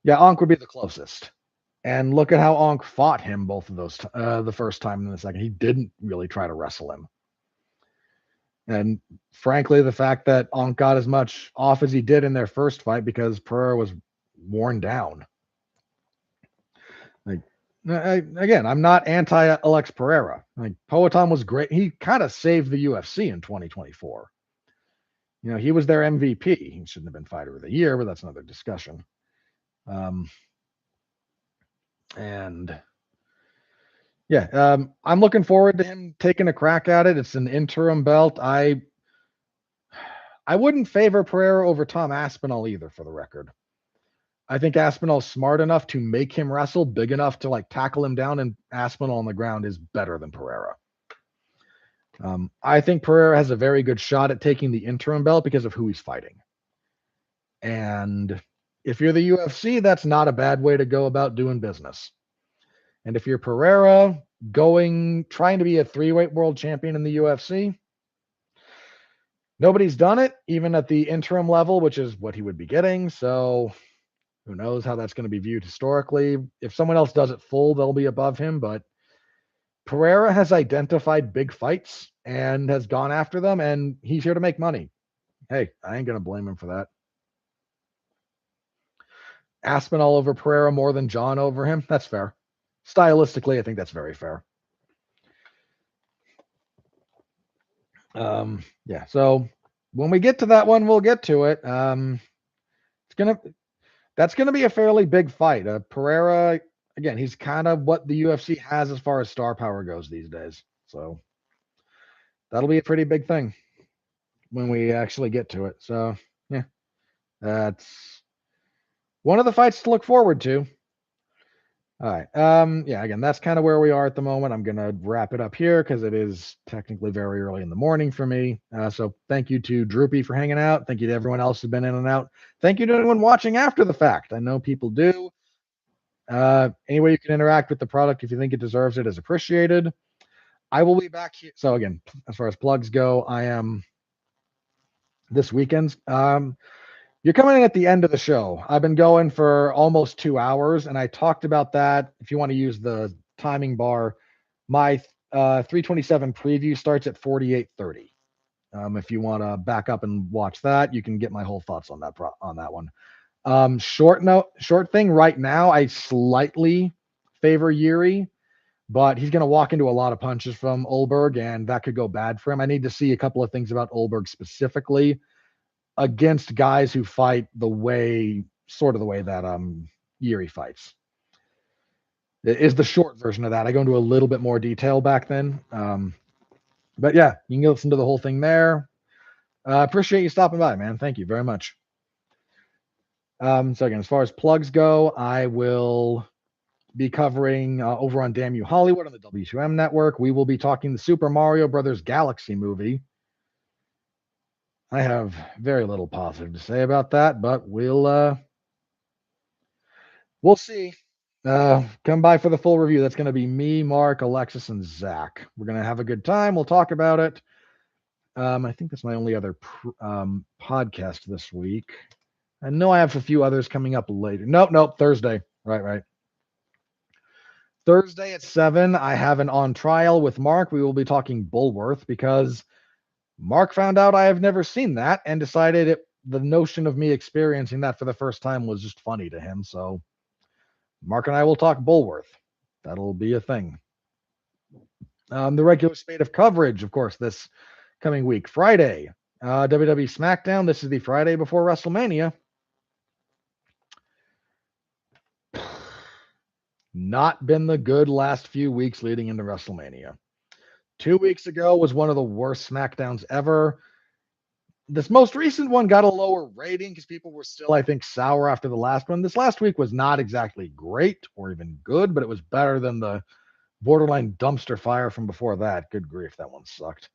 Yeah, Ankh would be the closest. And look at how Ankh fought him both of those, the first time and the second. He didn't really try to wrestle him. And frankly, the fact that Ankh got as much off as he did in their first fight because Pereira was worn down. Like, again, I'm not anti-Alex Pereira. Like, Poatan was great. He kind of saved the UFC in 2024. He was their MVP. He shouldn't have been fighter of the year, but that's another discussion. And yeah, I'm looking forward to him taking a crack at it. It's an interim belt. I wouldn't favor Pereira over Tom Aspinall either, for the record. I think Aspinall's smart enough to make him wrestle, big enough to like tackle him down, and Aspinall on the ground is better than Pereira. I think Pereira has a very good shot at taking the interim belt because of who he's fighting. And if you're the UFC, that's not a bad way to go about doing business. And if you're Pereira trying to be a 3-weight world champion in the UFC, nobody's done it, even at the interim level, which is what he would be getting. So who knows how that's going to be viewed historically. If someone else does it full, they'll be above him. But Pereira has identified big fights and has gone after them, and he's here to make money. Hey, I ain't going to blame him for that. Aspinall over Pereira more than John over him. That's fair. Stylistically, I think that's very fair. Yeah. So when we get to that one, we'll get to it. That's gonna be a fairly big fight. Pereira, again, he's kind of what the UFC has as far as star power goes these days. So that'll be a pretty big thing when we actually get to it. So yeah, that's one of the fights to look forward to. All right. Yeah, again, that's kind of where we are at the moment. I'm going to wrap it up here because it is technically very early in the morning for me. So thank you to Droopy for hanging out. Thank you to everyone else who's been in and out. Thank you to anyone watching after the fact. I know people do. Any way you can interact with the product if you think it deserves it is appreciated. I will be back here. So again, as far as plugs go, I am this weekend. You're coming in at the end of the show. I've been going for almost 2 hours, and I talked about that. If you want to use the timing bar, my 327 preview starts at 48:30. If you want to back up and watch that, you can get my whole thoughts on that one. Short thing right now, I slightly favor Yuri, but he's going to walk into a lot of punches from Olberg, and that could go bad for him. I need to see a couple of things about Olberg specifically against guys who fight sort of the way that Yuri fights. It is the short version of that. I go into a little bit more detail back then. But yeah, you can listen to the whole thing there. Appreciate you stopping by, man. Thank you very much. So again, as far as plugs go, I will be covering over on Damn You Hollywood on the W2M network. We will be talking the Super Mario Brothers Galaxy movie. I have very little positive to say about that, but we'll see. Come by for the full review. That's going to be me, Mark, Alexis, and Zach. We're going to have a good time. We'll talk about it. I think that's my only other podcast this week. I know I have a few others coming up later. Nope. Thursday. Right. Thursday at 7, I have an on trial with Mark. We will be talking Bulworth because Mark found out I have never seen that and decided the notion of me experiencing that for the first time was just funny to him. So Mark and I will talk Bulworth. That'll be a thing. The regular spate of coverage, of course, this coming week. Friday, WWE SmackDown. This is the Friday before WrestleMania. Not been the good last few weeks leading into WrestleMania. 2 weeks ago was one of the worst SmackDowns ever. This most recent one got a lower rating because people were still, I think, sour after the last one. This last week was not exactly great or even good, but it was better than the borderline dumpster fire from before that. Good grief, that one sucked.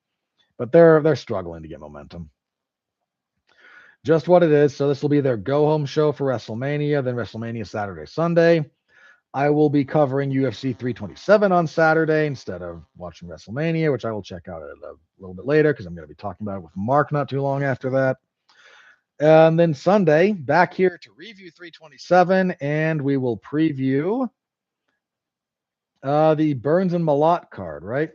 But they're struggling to get momentum. Just what it is. So this will be their go-home show for WrestleMania, then WrestleMania Saturday, Sunday. I will be covering UFC 327 on Saturday instead of watching WrestleMania, which I will check out a little bit later because I'm going to be talking about it with Mark not too long after that. And then Sunday, back here to review 327, and we will preview the Burns and Malott card, right?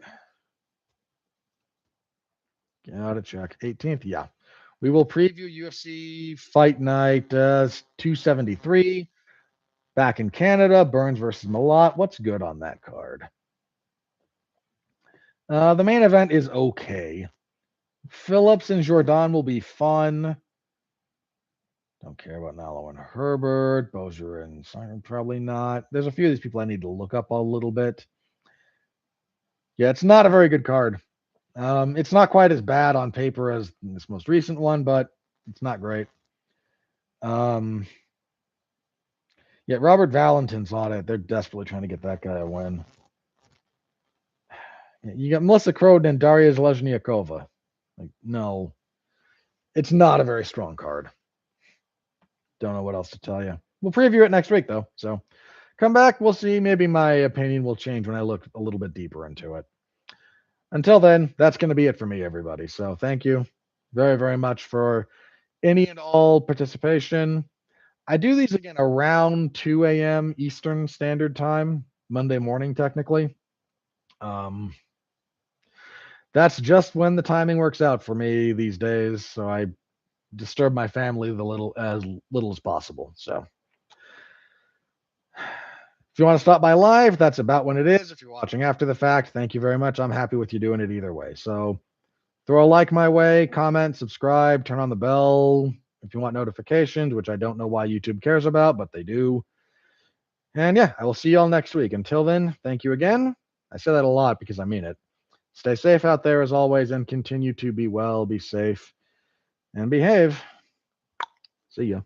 Gotta check. 18th, yeah. We will preview UFC Fight Night 273. Back in Canada, Burns versus Malott. What's good on that card? The main event is okay. Phillips and Jordan will be fun. Don't care about Nalo and Herbert. Bozier and Simon, probably not. There's a few of these people I need to look up a little bit. Yeah, it's not a very good card. It's not quite as bad on paper as this most recent one, but it's not great. Yeah, Robert Valentin's on it. They're desperately trying to get that guy a win. You got Melissa Croden and Daria Zlezniakova. Like, no. It's not a very strong card. Don't know what else to tell you. We'll preview it next week, though. So come back. We'll see. Maybe my opinion will change when I look a little bit deeper into it. Until then, that's going to be it for me, everybody. So thank you very, very much for any and all participation. I do these again around 2 a.m. Eastern Standard Time, Monday morning, technically. That's just when the timing works out for me these days. So I disturb my family as little as possible. So if you want to stop by live, that's about when it is. If you're watching after the fact, thank you very much. I'm happy with you doing it either way. So throw a like my way, comment, subscribe, turn on the bell if you want notifications, which I don't know why YouTube cares about, but they do. And yeah, I will see you all next week. Until then, thank you again. I say that a lot because I mean it. Stay safe out there as always and continue to be well, be safe, and behave. See ya.